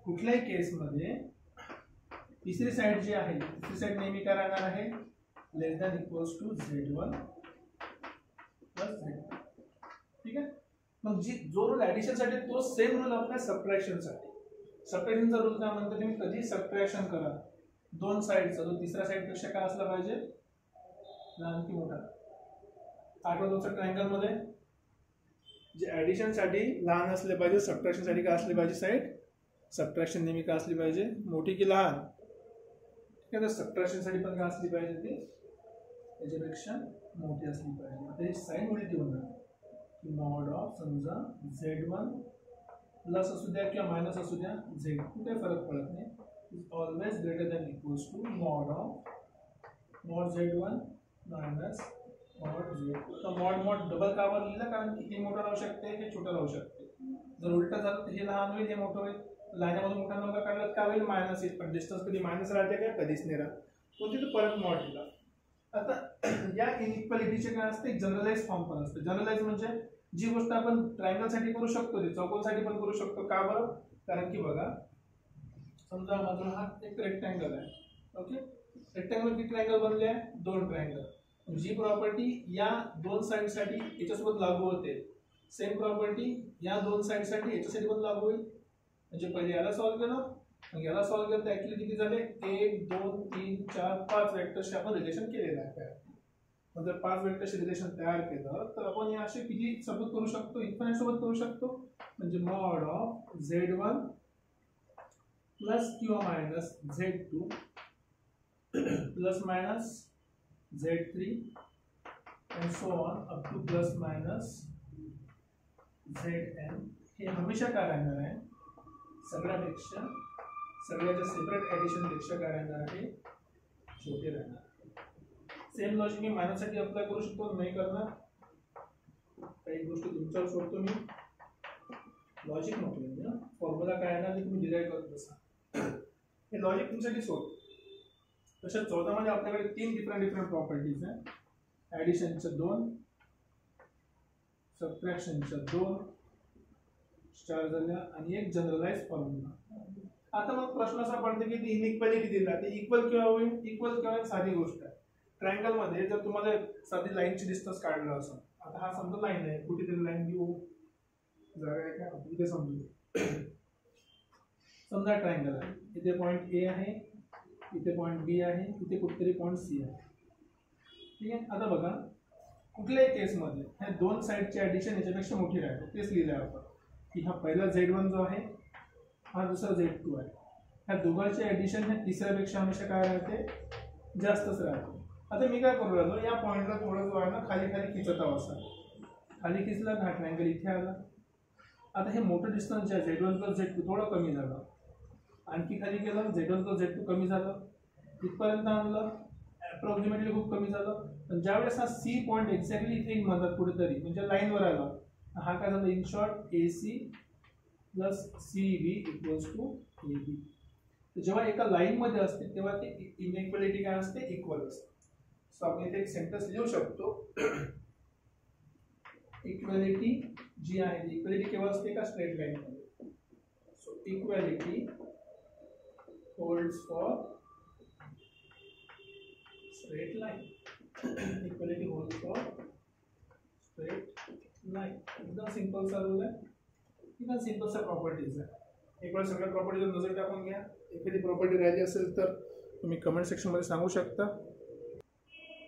कुठल्याही केसमध्ये तिसरी साइड जी आहे, तिसरी साइड नेहमी काय राहणार आहे? Less than equals to Z1 plus Z2. ठीक आहे, मग जो रूल ऍडिशन साठी तो सेम रूल आपला सबट्रॅक्शन साठी. सबट्रॅक्शनचा रूल काय म्हणतो, तुम्ही कधी सबट्रॅक्शन करा, दोन साइडचा जो तिसऱ्या साइड पेक्षा काय असला पाहिजे? लहान की मोठा. आठवत तुमच्या ट्रायंगल मध्ये जे ऍडिशन साठी लहान असले पाहिजे, सबट्रॅक्शन साठी काय असले पाहिजे? साइड. सबट्रॅक्शन नेहमी काय असली पाहिजे? मोठी की लहान. ठीक आहे, तर सबट्रॅक्शन साठी पण काय असली पाहिजे? ती त्याच्यापेक्षा मोठी असली पाहिजे. आता ही साइन उलटी होणार, मॉड ऑफ समजा Z1 प्लस असू द्या किंवा मायनस असू द्या, Z2 काही फरक पडत नाही, is always greater than equals to mod of mod Z1 minus mod Z2. तर मॉड डबल का वर लिहिलं, कारण की हे मोठं राहू शकते, हे छोटं राहू शकते. जर उलट झालं तर हे लहान होईल, हे मोठं होईल. लाईनमधून मोठा नंबर काढला काय होईल? मायनस येईल. पण डिस्टन्स कधी मायनस राहते का? कधीच नाही राहत. तो तिथे परत मॉड लिहिला. आता या इनइक्वालिटीचे काय असते? जनरलाइज फॉर्म पण असते. जनरलाइज म्हणजे जी गोष्ट आपण ट्रायंगलसाठी करू शकतो ती चौकोनसाठी पण करू शकतो. का बरं? कारण की बघा, समजा माझा हा एक रेक्टँगल आहे. ओके, रेक्टँगल किती ट्रायंगल बनले आहे? 2 ट्रायंगल. जी प्रॉपर्टी या 2 साइडसाठी याच्यासोबत लागू होते, सेम प्रॉपर्टी या 2 साइडसाठी याच्यासाठी पण लागू होईल. म्हणजे पहिले याला सॉल्व्ह केलं, मग याला सॉल्व्ह केलं तर ऍक्च्युअली किती झाले? 1 2 3 4 5 वेक्टरशी आपण रिलेशन केलेलं आहे. मग जर 5 वेक्टरशी रिलेशन तयार केलं तर आपण हे असे किती सोबत करू शकतो? इन्फिनिट सोबत करू शकतो. म्हणजे मॉड ऑफ Z1 प्लस किंवा minus Z2 plus minus Z3 and so on up to plus minus Zn. हे हमेशा काय राहणार आहे? सगळ्यापेक्षा सगळ्याच्या सेपरेट ऍडिशन पेक्षा काय राहणार आहे? छोटे राहणार. सेम लॉजिक मी मायनस साठी अप्लाय करू शकतो, नाही करणार. काही गोष्टी तुमच्यावर सोडतो मी. लॉजिक नको म्हणजे ना, फॉर्म्युला काय आहे ना ते तुम्ही डिराईव्ह करत बसा. हे लॉजिक तुमच्यासाठी सोड. तशा 14 मध्ये आपल्याकडे 3 डिफरंट प्रॉपर्टीज आहेत. ऍडिशनच्या 2, सबट्रॅक्शनच्या 2, स्टार झाल्या आणि एक जनरलाइज फॉर्म्युला. आता मग प्रश्न असा पडतो की ती इनइक्वालिटी दिला ते इक्वल किंवा होईल? इक्वल किंवा साधी गोष्ट आहे. ट्रायंगल मध्ये जर तुम्हाला साधी लाईनची डिस्टन्स काढलं असं, आता हा समजा लाईन आहे, कुठेतरी लाईन घेऊ, जागा आहे का इथे समजू. समजा ट्रायंगल आहे, इथे पॉइंट ए आहे, इथे पॉइंट बी आहे, इथे कुठेतरी पॉइंट सी आहे. ठीक आहे. आता बघा, कुठल्याही केसमध्ये ह्या 2 साइडची ऍडिशन याच्यापेक्षा मोठी राहते. तेच लिहिलंय आपण की हा पहिला Z1 जो आहे, हा दुसरा Z2 आहे. ह्या दोघांची ऍडिशन ह्या तिसऱ्यापेक्षा हमेशा काय राहते? जास्तच राहते. आता मी काय करू राहिलो, या पॉइंटला थोडं जो आहे ना खाली खाली खिचत आहोत असं. खाली खिचला हा ट्रायंगल इथे आला. आता हे मोठं डिस्टन्स जे आहे Z1 प्लस Z2 थोडं कमी झालं. आणखी खाली गेलं, Z1 प्लस Z2 कमी झालं. इथपर्यंत आणलं, अप्रॉक्सिमेटली खूप कमी झालं. पण ज्यावेळेस हा सी पॉईंट एक्झॅक्टली इथे म्हणतात कुठेतरी, म्हणजे लाईनवर आला, हा काय झालं? In short AC plus CB equals to AB. जेव्हा एका लाईन मध्ये असते तेव्हा ते इनइक्वालिटी काय असते? इक्वल असते. सो आपण इथे एक सेंटेन्स लिहू शकतो. इक्वालिटी जी आहे ती इक्वालिटी केव्हा असते का? स्ट्रेट लाईन मध्ये. So equality holds for straight line. Equality holds for straight line. एकदम सिंपल सा रूल आहे, एकदम सिंपल सा प्रॉपर्टीज आहे. एक वेळ सगळ्या प्रॉपर्टीवर नजर टाकून घ्या. एखादी प्रॉपर्टी राहिली असेल तर तुम्ही कमेंट सेक्शन मध्ये सांगू शकता.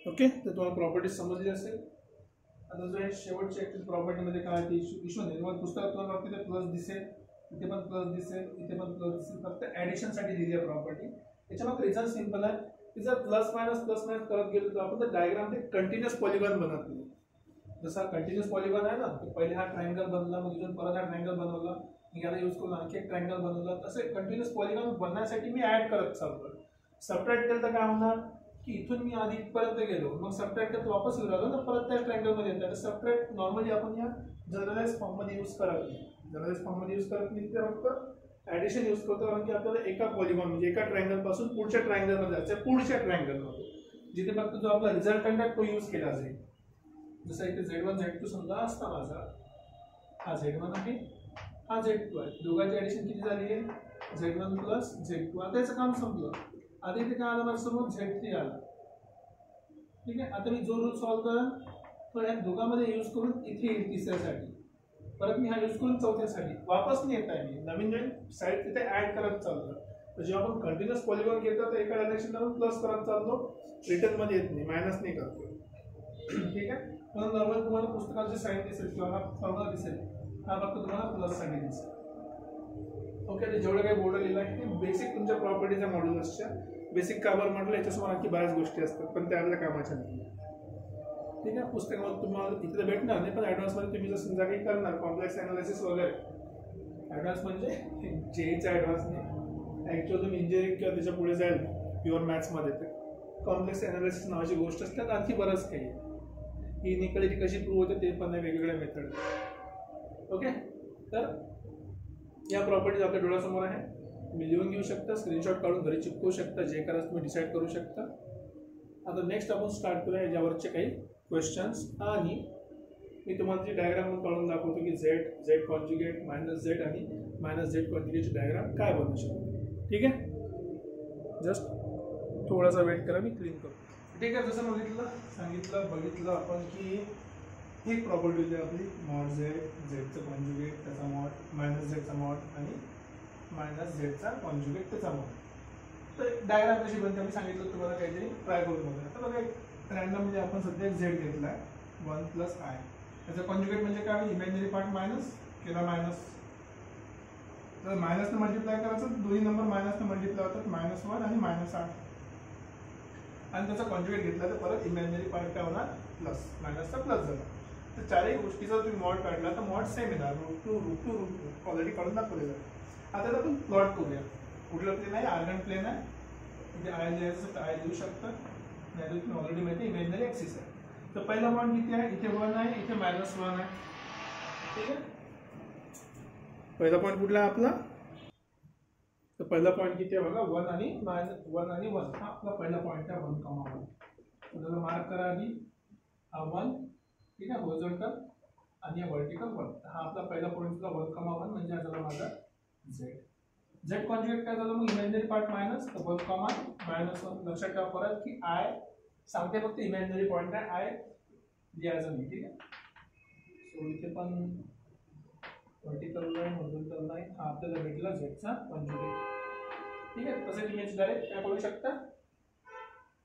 ओके, तर तुम्हाला प्रॉपर्टीज समजली असेल. आता जो आहे शेवटच्या ऍक्च्युअल प्रॉपर्टीमध्ये काय ते इश्यू निर्माण पुस्तकात तुम्हाला फक्त प्लस दिसेल, इथे पण प्लस दिसेल, इथे पण प्लस दिसेल. फक्त ऍडिशनसाठी दिली आहे प्रॉपर्टी. याच्यामध्ये रिझन सिंपल आहे की जर प्लस मायनस करत गेलो तर आपण डायग्राम ते कंटिन्युअस पॉलिगॉन बनत नाही. जसा कंटिन्युअस पॉलिगॉन आहे ना, पहिले हा ट्रायंगल बनला, मग इथून परत हा ट्रायंगल बनवला, मग याला यूज करून आणखी एक ट्रायंगल बनवला. तसे कंटिन्युअस पॉलिगॉन बनण्यासाठी मी ऍड करत चालतो. सबट्रॅक्ट केलं तर काय होणार की इथून मी आधी इथपर्यंत गेलो, मग सबट्रॅक्ट करत वापस येऊ लागलो ना, परत त्या ट्रायंगल मध्ये येतात. सबट्रॅक्ट नॉर्मली आपण या जनरलाइज फॉर्म मध्ये यूज करत नाही. जनरलाइज फॉर्म मध्ये यूज करत नाही तर फक्त ऍडिशन यूज करतो, कारण की आपल्याला एका पॉलिगॉन म्हणजे एका ट्रायंगल पासून पुढच्या ट्रायंगल मध्ये जायचं, पुढच्या ट्रायंगल मध्ये जिथे फक्त जो आपला रिझल्टंट आहे तो यूज केला जाईल. जसं इथे Z1 Z2 समजा असता माझा, हा Z1 आहे, हा Z2 आहे. दोघांची ऍडिशन किती झाली आहे? Z1 plus Z2. आता याचं काम संपलं. आता इथे काय आलं माझ्यासमोर? Z3 आला. ठीक आहे. आता मी जो रूल सॉल्व्ह करा तो या दोघांमध्ये यूज करून इथे येईल तिसऱ्यासाठी, परत मी हा यूज करून चौथ्यासाठी वापस नाही येत आहे. मी नवीन नवीन साईड तिथे ऍड करत चालतो. तर जेव्हा आपण कंटिन्युअस पॉलिगॉन घेतो तर एका डायरेक्शनला आपण प्लस करत चाललो, रिटर्न मध्ये येत नाही, मायनस नाही करतो. ठीक आहे. म्हणून नॉर्मल तुम्हाला पुस्तकात जे साईन दिसेल किंवा हा फॉर्म्युला दिसेल, हा फक्त तुम्हाला प्लस साठी दिसेल. ओके, तर जेवढं काही बोर्ड लिहिलं आहे ते बेसिक तुमच्या प्रॉपर्टीच्या मॉड्युलसच्या बेसिक काबर म्हटलं, याच्यासमोर आणखी बऱ्याच गोष्टी असतात पण त्या आपल्या कामाच्या नाही. ठीक आहे. पुस्तकामध्ये तुम्हाला इथे तर भेटणार नाही, पण ॲडव्हान्समध्ये तुम्ही जर समजा काही करणार कॉम्प्लेक्स ॲनालिसिस वगैरे, ॲडव्हान्स म्हणजे जेईचा ॲडव्हान्स नाही, ॲक्च्युअल तुम्ही इंजिनिअरिंग किंवा त्याच्या पुढे जाईल प्युअर मॅथ्समध्ये तर कॉम्प्लेक्स ॲनालिसिस नावाची गोष्ट असतात. आणखी बरंच काही आहे. ही इनइक्वालिटी कशी प्रूव्ह होते ते पण वेगवेगळ्या मेथड. ओके, तर या प्रॉपर्टीज आपल्या डोळ्यासमोर आहे. तुम्ही लिहून घेऊ शकता, स्क्रीनशॉट काढून घरी चिपकवू शकता, जे करायचं तुम्ही डिसाईड करू शकता. आता नेक्स्ट आपण स्टार्ट करूया याच्यावरचे काही क्वेश्चन्स आणि मी तुम्हाला जी डायग्राम काढून दाखवतो की झेड कॉन्जुगेट मायनस झेड आणि मायनस झेड कॉन्जुगेटची डायग्राम काय बनू शकते. ठीक आहे, जस्ट थोडासा वेट करा, मी क्लीन करतो. ठीक आहे, जसं बघितलं आपण की एक प्रॉपर्टी होती आपली मॉड झेडचं कॉन्जुगेट त्याचा मॉड मायनस झेडचा मॉड आणि मायनस झेडचा कॉन्जुगेट त्याचा मॉड. तर डायग्राम कशी बनते आम्ही सांगितलं तुम्हाला, काहीतरी ट्राय करून बघा. आता बघा एक रॅन्डमली आपण सध्या एक झेड घेतला आहे 1 + i. त्याचा कॉन्जुगेट म्हणजे काय, इमॅजिनरी पार्ट मायनस केला मायनस, तर मायनसनं मल्टिप्लाय करायचं, दोन्ही नंबर मायनसनं मल्टिप्लाय होतात, -1 आणि -8. आणि त्याचा कॉन्जुगेट घेतला तर परत इमॅजिनरी पार्ट काय होणार, प्लस, मायनसचा प्लस झाला. तर चारही गोष्टीचा तुम्ही मॉड काढला तर मॉड सेम येणार, √2 ऑलरेडी काढून दाखवलेलं आहे. आता आपण प्लॉट करूया. कुठलं प्लेन आहे, आर्गन प्लेन आहे. इथे आय लिहायचं तर आय लिहू शकता, नाही तर तुम्ही ऑलरेडी माहिती इमॅजिनरी ॲक्सिस आहे. तर पहिला पॉईंट किती आहे, इथे 1 आहे, इथे -1 आहे. ठीक आहे, पहिला पॉईंट कुठला आहे आपला, तर पहिला पॉईंट किती आहे बघा, 1 आणि 1 हा आपला पहिला पॉईंट आहे 1,1. त्याला मार्क करा आधी, हा 1. ठीक आहे, हॉरिझॉन्टल आणि हा व्हर्टिकल 1. हा आपला पहिला पॉईंट झाला 1,1 म्हणजे हा झाला माझा झेड कॉन्जुगेट. काय झालं मग, इमॅजिनरी पार्ट मायनस, तर 1,-1. लक्षात ठेवा परत की आय सांगते फक्त इमॅजिनरी पॉईंट आहे, आय लिहायचा नाही. ठीक आहे, सो इथे पण व्हर्टिकल लाईन हॉरिझॉन्टल लाईन हा आपल्याला भेटला झेडचा कॉन्जुगेट. ठीक आहे, तसं इमेज डायरेक्ट काय करू शकता,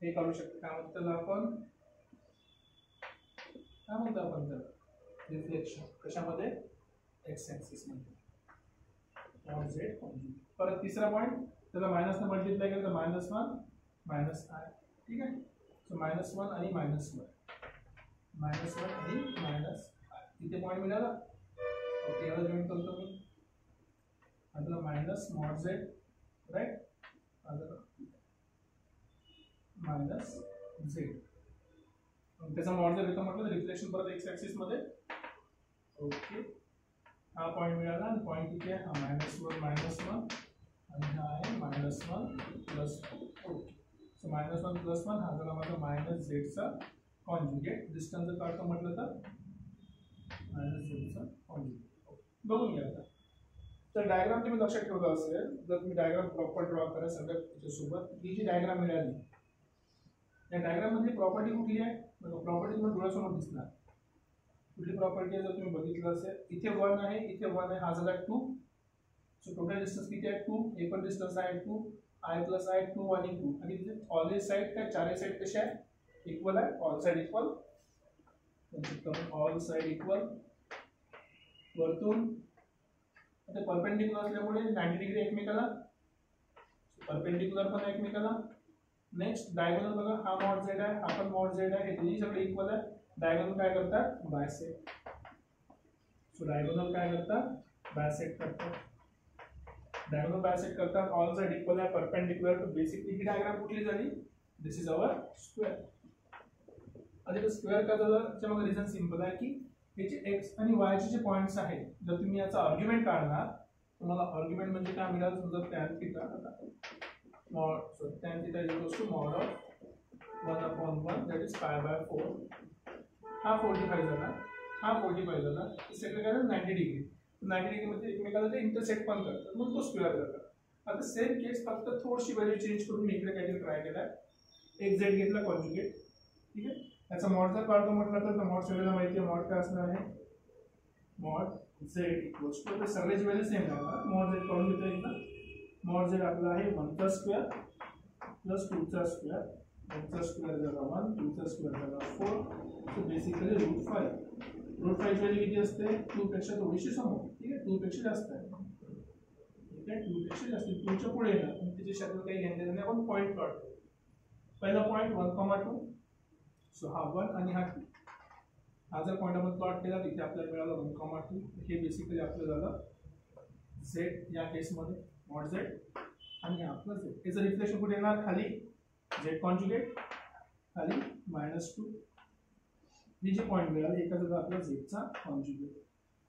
हे काढू शकता. काय म्हणतो त्याला आपण, त्याला रिफ्लेक्शन. कशामध्ये, एक्स ॲक्सिस मध्ये. Z conjugate. परत तिसरा पॉईंट, त्याला मायनसनं मल्टिप्लाय केलं तर -1 -i. ठीक आहे, सो -1 आणि -1 आणि -i इथे पॉईंट मिळाला. ओके, याला जॉईन करतो मी. आता minus mod Z, right, minus Z. त्याचा मॉड झेड येतो म्हटलं तर रिफ्लेक्शन परत एक्स ॲक्सिस मध्ये. ओके, हा पॉईंट मिळाला आणि पॉईंट किती आहे, हा -1 आणि हा आहे -1 + 2. ओके, सो -1 + 1 हा झाला माझा मायनस झेडचा कॉन्जुगेट. डिस्टन्स काढतो म्हटलं तर मायनस झेडचा कॉन्जुगेट. बघून घ्या आता. तर डायग्राम तुम्ही लक्षात ठेवला असेल, जर तुम्ही डायग्राम प्रॉपर ड्रॉ करा सगळ्यात त्याच्यासोबत, ही जी डायग्राम मिळाली या डायग्राम मध्ये प्रॉपर्टी कुठली आहे, प्रॉपर्टी तुम्हाला डोळ्यासमोर दिसणार. कुठली प्रॉपर्टी आहे जर तुम्ही बघितलं असेल, इथे 1 आहे, इथे 1 आहे, हा झाला 2. सो टोटल डिस्टन्स किती आहे, 2. हे पण डिस्टन्स आहे 2. i + i 2 आणि 2. आणि तिथे ऑल साइड काय, चारही साइड कशा आहे, इक्वल आहे. All side equal, all side equal. वरतून आता परपेंडिक्युलर असल्यामुळे 90 डिग्री एकमेकाला, परपेंडिक्युलर पण एकमेकाला. नेक्स्ट डायगोनल बघा, हा मॉड झेड आहे, हा पण मॉड झेड आहे, हे दोन्ही सगळे इक्वल आहे. डायगोनल काय करतात, बायसेक्ट. सो डायगोनल काय करतात, बायसेक्ट करतात. डायगोनल बायसेक्ट करतात, ऑल साइड इक्वल आहे, परपेंडिक्युलर. तर बेसिकली ही डायग्राम कुठली झाली, दिस इज अवर स्क्वेअर. आणि स्क्वेअर का झालं, त्याच्यामध्ये रिझन सिंपल आहे की हे जे एक्स आणि वायचे जे पॉइंट्स आहेत, जर तुम्ही याचा आर्ग्युमेंट काढणार, तुम्हाला आर्ग्युमेंट म्हणजे काय मिळालं, समजा tan theta, mod, so tan theta equals to mod of 1/1 that is π/4. हा 45 झाला, हा 45 झाला. सगळे काय 90 डिग्री. 90 डिग्री मध्ये एकमेकाला ते इंटरसेक्ट पण करतात, मग तो स्क्वेअर झाला. आता सेम केस, फक्त थोडीशी व्हॅल्यू चेंज करून मी इकडे काहीतरी ट्राय केलाय. एक झेड घेतला कॉन्जुगेट. ठीक आहे, त्याचा मॉड जर काढतो म्हटलं तर मॉड सगळ्यांना माहिती आहे, मॉड काय असणार आहे, मॉड झेड इक्वल्स टू, तर सगळ्याची व्हॅल्यू सेम राहणार. मॉड झेड काढून घेतो एकदा. मॉड झेड आपला आहे 1 चा स्क्वेअर + 2 चा स्क्वेअर. 1 चा स्क्वेअर झाला 1, 2 चा स्क्वेअर झाला 4. So basically √5. √5 ची व्हॅल्यू किती असते, 2 पेक्षा थोडीशी समोर. ठीक आहे, 2 पेक्षा जास्त आहे. ठीक आहे, 2 पेक्षा जास्त, 2 च्या पुढे येणार. पण त्याच्या शब्दात काही घेण्यात नाही, आपण पॉईंट काढतो. पहिला पॉईंट 1,2. सो हा 1 आणि हा 2. हा जर पॉईंट आपण प्लॉट केला तिथे आपल्याला मिळाला 1,2. हे बेसिकली आपलं झालं झेड या केसमध्ये, मॉड झेड. आणि हा आपला झेड. याचं रिफ्लेक्शन कुठे येणार, खाली झेड कॉन्जुगेट, खाली -2. हे जे पॉईंट मिळाले एका झाला आपला झेडचा कॉन्जुगेट.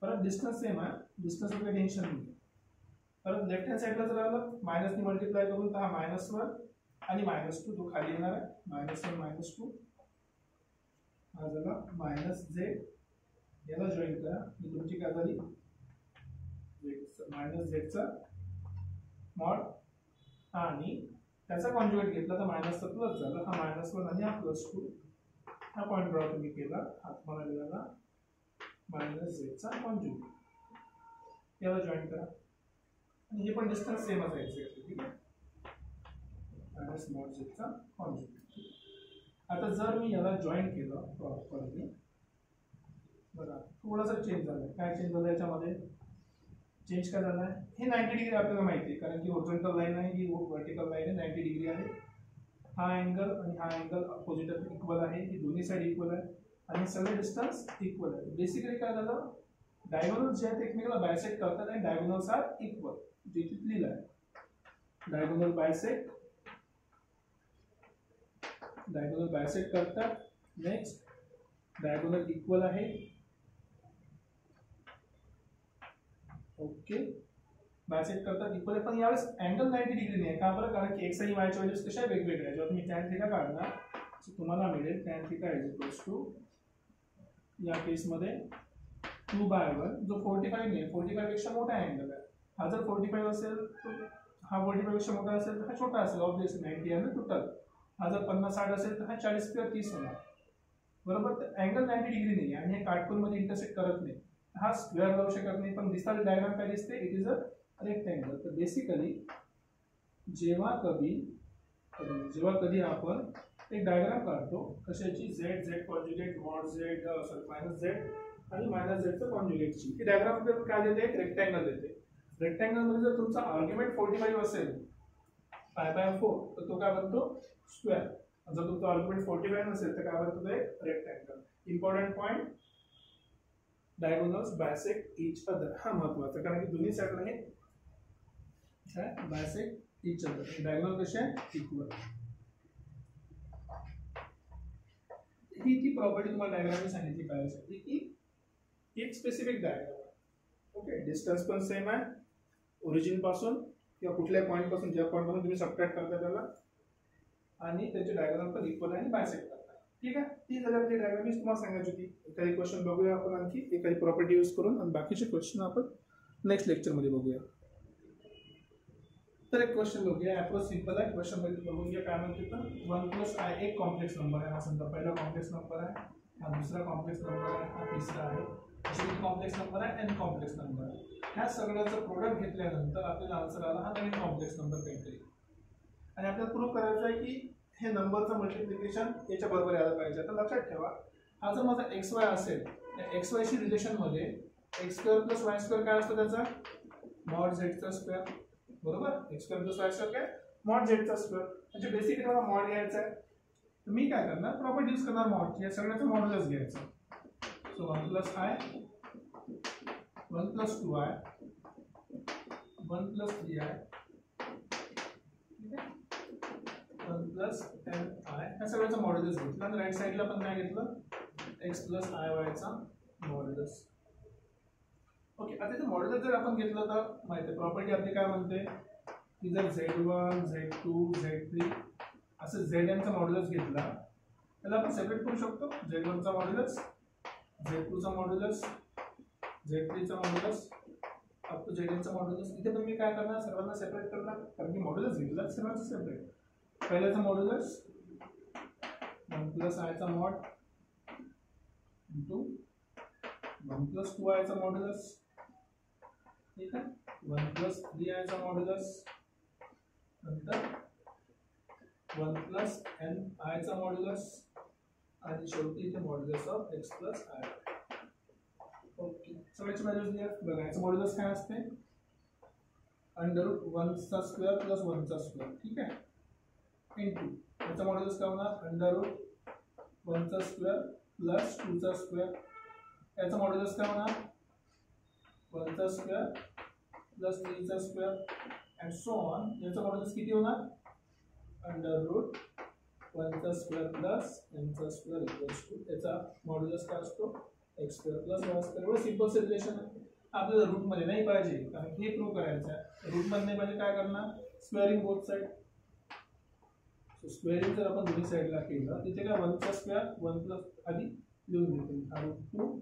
परत डिस्टन्स सेम आहे, डिस्टन्स काही टेन्शन नाही. परत लेफ्ट हँड साईडला जर आलं, मायनसने मल्टिप्लाय करून तर हा -1 आणि -2 तो खाली येणार आहे. -1 -2 हा झाला -z याला जॉईन करा, ही तुमची काय झाली मायनस झेडचा मॉड आणि त्याचा कॉन्जुगेट घेतला तर मायनसचा प्लस झाला, हा -1 आणि हा +2, हा पॉईंट ड्रॉ तुम्ही केला, हा तुम्हाला मिळाला मायनस झेडचा कॉन्जुगेट. याला जॉईन करा आणि हे पण डिस्टन्स सेमच आहे एक्झॅक्टली, ठीक आहे, मायनस मॉड झेडचा कॉन्जुगेट. आता जर मी याला जॉईन केलं प्रॉपरली, बघा थोडासा चेंज झाला. काय चेंज झालं याच्यामध्ये? चेंज काय झाला आहे? हे 90 डिग्री आपल्याला माहिती आहे, कारण की हॉरिझॉन्टल लाईन आहे, ही व्हर्टिकल लाईन आहे, 90 डिग्री आहे. हा अँगल आणि हा अँगल अपोजिट इक्वल आहे, ही दोन्ही साईड इक्वल आहे आणि सगळे डिस्टन्स इक्वल आहे. बेसिकली काय झालं, डायगोनल्स जे आहेत एकमेकाला बायसेक्ट करतात आणि डायगोनल्स आर इक्वल, जे इथे लिहिलं आहे. डायगोनल बायसेक्ट करतात. नेक्स्ट डायगोनल इक्वल आहे. ओके, बायसेक्ट करतात इक्वल आहे, पण यावेळेस अँगल 90 डिग्री नाही. का बरं? कारण की एक्स आणि वायच्या व्हॅल्यूज कशा वेगवेगळ्या आहेत. जेव्हा तुम्ही tan थीटा काढणार तुम्हाला मिळेल tan थीटा या केसमध्ये 2/1, जो 45 नाही, 45 पेक्षा मोठा अँगल आहे. हा जर 45 असेल तर हा 45 पेक्षा मोठा असेल तर हा छोटा असेल, ऑब्वियसली 90 आहे ना टोटल. हा जर 50-60 असेल तर हा 40 किंवा 30 होणार, बरोबर. तर अँगल 90 डिग्री नाही आणि हे काटकोनमध्ये इंटरसेक्ट करत नाही. हा स्क्वेअर जाऊ शकत नाही, पण दिसणारी डायग्राम काय दिसते? It is a rectangle. तर बेसिकली जेव्हा कधी आपण एक डायग्राम काढतो कशाची, Z conjugate mod Z minus Z आणि मायनस झेडचं कॉन्जुगेटची, ही डायग्राम आपल्याला काय देते? एक रेक्टँगल देते. रेक्टँगल मध्ये जर तुमचा आर्ग्युमेंट 45 असेल π/4 तर तो काय बनतो? स्क्वेअर. जर तुमचा आर्ग्युमेंट 45 नसेल तर काय बनतो? एक rectangle. Important point, diagonals bisect each other. हा महत्वाचा, कारण की दोन्ही साईडला हे काय बायसेक्ट ईच अदर. डायगोनल कसे आहे? इक्वल. ही ती प्रॉपर्टी तुम्हाला डायग्रामने सांगितली पाहिजे की एक स्पेसिफिक डायग्राम. ओके, डिस्टन्स पण सेम आहे ओरिजिन पासून किंवा कुठल्या पॉईंट पासून, ज्या पॉईंट पासून तुम्ही सबट्रॅक्ट करता त्याला, आणि त्याचे डायग्राम पण इक्वल आहे आणि बायसेक्ट करतात. ठीक आहे, ती झाली आपली डायग्राम. मी तुम्हाला सांगायची होती. एखादी क्वेश्चन बघूया आपण आणखी एखादी प्रॉपर्टी यूज करून, आणि बाकीचे क्वेश्चन आपण नेक्स्ट लेक्चरमध्ये बघूया. तर एक क्वेश्चन बघूया, अप्रोच सिंपल आहे. क्वेश्चन मध्ये बघूया काय म्हणते तर 1+i एक कॉम्प्लेक्स नंबर आहे. हा समजा पहिला कॉम्प्लेक्स नंबर आहे, हा दुसरा कॉम्प्लेक्स नंबर आहे, हा तिसरा आहे. असे कॉम्प्लेक्स नंबर आहे, n कॉम्प्लेक्स नंबर आहे. ह्या सगळ्याचं प्रोडक्ट घेतल्यानंतर आपल्याला आन्सर आला हा नवीन कॉम्प्लेक्स नंबर काहीतरी, आणि आपल्याला प्रूव्ह करायचं आहे की हे नंबरचं मल्टिप्लिकेशन याच्या बरोबर यायला पाहिजे. आता लक्षात ठेवा, हा जर माझा XY असेल तर XY शी रिलेशनमध्ये x² + y² काय असतं? त्याचा मॉड झेडचा स्क्वेअर, बरोबर. x² + y² काय? मॉड झेडचा स्क्वेअर. म्हणजे बेसिकली मला मॉड घ्यायचा आहे, तर मी काय करणार? प्रॉपर्टी यूज करणार मॉडची. या सगळ्याचं मॉड्युलस घ्यायचं. So 1+i 1+2i 1+3i 1+10i ह्या सगळ्याचं मॉड्युलस घेतलं, आणि राईट साईडला पण काय घेतलं? x + iy चा मॉड्युलस. ओके, आता इथे मॉड्युलस जर आपण घेतलं तर माहिती आहे प्रॉपर्टी आपली काय म्हणते की जर z1 z2 z3 असं zn चा मॉड्युलस घेतला, त्याला आपण सेपरेट करू शकतो. z1 चा मॉड्युलस, z2 चा मॉड्युलस, z3 चा मॉड्युलस, अप टू zn चा मॉड्युलस. इथे पण मी काय करणार? सर्वांना सेपरेट करणार, कारण की मॉड्युलस घेतला सर्वांचं सेपरेट. पहिल्याचं मॉड्युलस 1+i चा मॉड इंटू 1+2i चा मॉड्युलस, ठीक आहे, 1+3i चा मॉड्युलस, नंतर 1+ni चा मॉड्युलस, आणि शेवटी इथे modulus of x + i. Okay, सगळ्याची व्हॅल्यूज लिहा. बघा याचं मॉड्युलस काय असते? √1चा स्क्वेअर + 1चा स्क्वेअर, ठीक आहे, इंटू याचा मॉड्युलस काय होणार? √1चा स्क्वेअर + 2चा स्क्वेअर. याचा मॉड्युलस काय होणार? 1चा स्क्वेअर + 3चा स्क्वेअर अँड सो ऑन. याचा मॉड्युलस किती होणार? √1चा स्क्वेअर + nचा स्क्वेअर इक्वल्स टू याचा मॉड्युलस काय असतो? x² + y². एवढं सिंपल रिलेशन आहे. आपल्याला रूट मध्ये नाही पाहिजे, कारण हे प्रूव्ह करायचं आहे. रूट मध्ये नाही पाहिजे काय करणार? Squaring both side. So squaring जर आपण दोन्ही साइडला केलं तिथे काय 1चा स्क्वेअर 1+ आधी लिहून घेतो, √2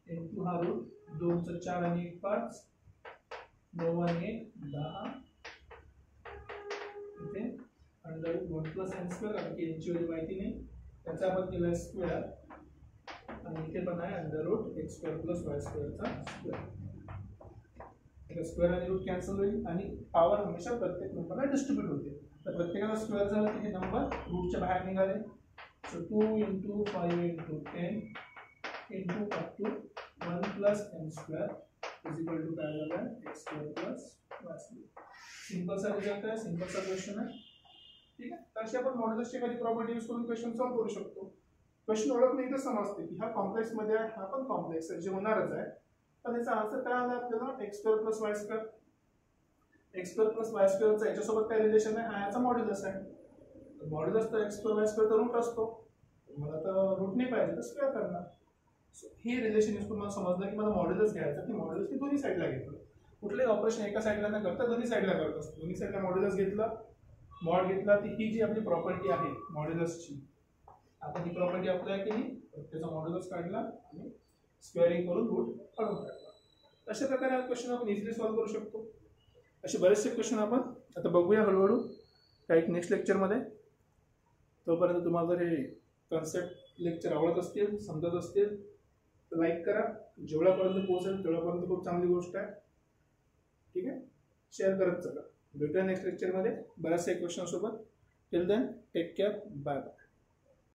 इंटू हा रूट 2 चं 4 आणि 1 5 9 आणि 1 10 इथे under root 1 plus N square कारण की यांची व्हॅल्यू माहिती नाही त्याचा आपण केला स्क्वेअर आणि इथे पण आहे under root x square plus y स्क्वेअरचा स्क्वेअर स्क्वेअर आणि रूट कॅन्सल होईल आणि पॉवर हमेशा प्रत्येक नंबरला डिस्ट्रीब्यूट होते तर प्रत्येकाला स्क्वेअर झाला की हे नंबर रूटच्या बाहेर निघाले so 2 × 5 × 10 into up to 1 plus n square is equal to काय झालं x square plus y square simple सा रिझल्ट आहे सिंपल सा क्वेश्चन आहे ठीक आहे तर अशी आपण मॉड्युलसची एखादी प्रॉपर्टी यूज करून क्वेश्चन सॉल्व करू शकतो क्वेश्चन ओळखणे इथं समजते की हा कॉम्प्लेक्स मध्ये आहे हा पण कॉम्प्लेक्स आहे जे होणारच आहे पण याचा आन्सर काय आला आपल्याला x square plus y square x square plus y square चा याच्यासोबत काय रिलेशन आहे हा याचा मॉड्युलस आहे मॉड्युलस तर x square y square चा रूट असतो मला तर रूट नाही पाहिजे तर स्क्वेअर करणार हे रिलेशन यूज करून मला समजलं की मला मॉड्युलस घ्यायचं की मॉड्युलस मी दोन्ही साईडला घेतलं कुठलेही ऑपरेशन एका साईडला न करता दोन्ही साईडला करत असतो दोन्ही साईडला मॉड्युलस घेतलं मॉड घेतला ती ही जी आपली प्रॉपर्टी आहे मॉड्युलसची आपण ही प्रॉपर्टी अप्लाय केली त्याचा मॉड्युलस काढला आणि स्क्वेअरिंग करून रूट काढून टाकला अशा प्रकारे हा क्वेश्चन आपण इझिली सॉल्व्ह करू शकतो असे बरेचसे क्वेश्चन आपण आता बघूया हळूहळू काही नेक्स्ट लेक्चरमध्ये तोपर्यंत तुम्हाला जर हे कन्सेप्ट लेक्चर आवडत असतील समजत असतील तर लाईक करा जेवढ्यापर्यंत पोहोचेल तेवढ्यापर्यंत खूप चांगली गोष्ट आहे ठीक आहे शेअर करत चला भेटूया नेक्स्ट लेक्चरमध्ये बऱ्याचशा क्वेश्चन सोबत till then take care bye bye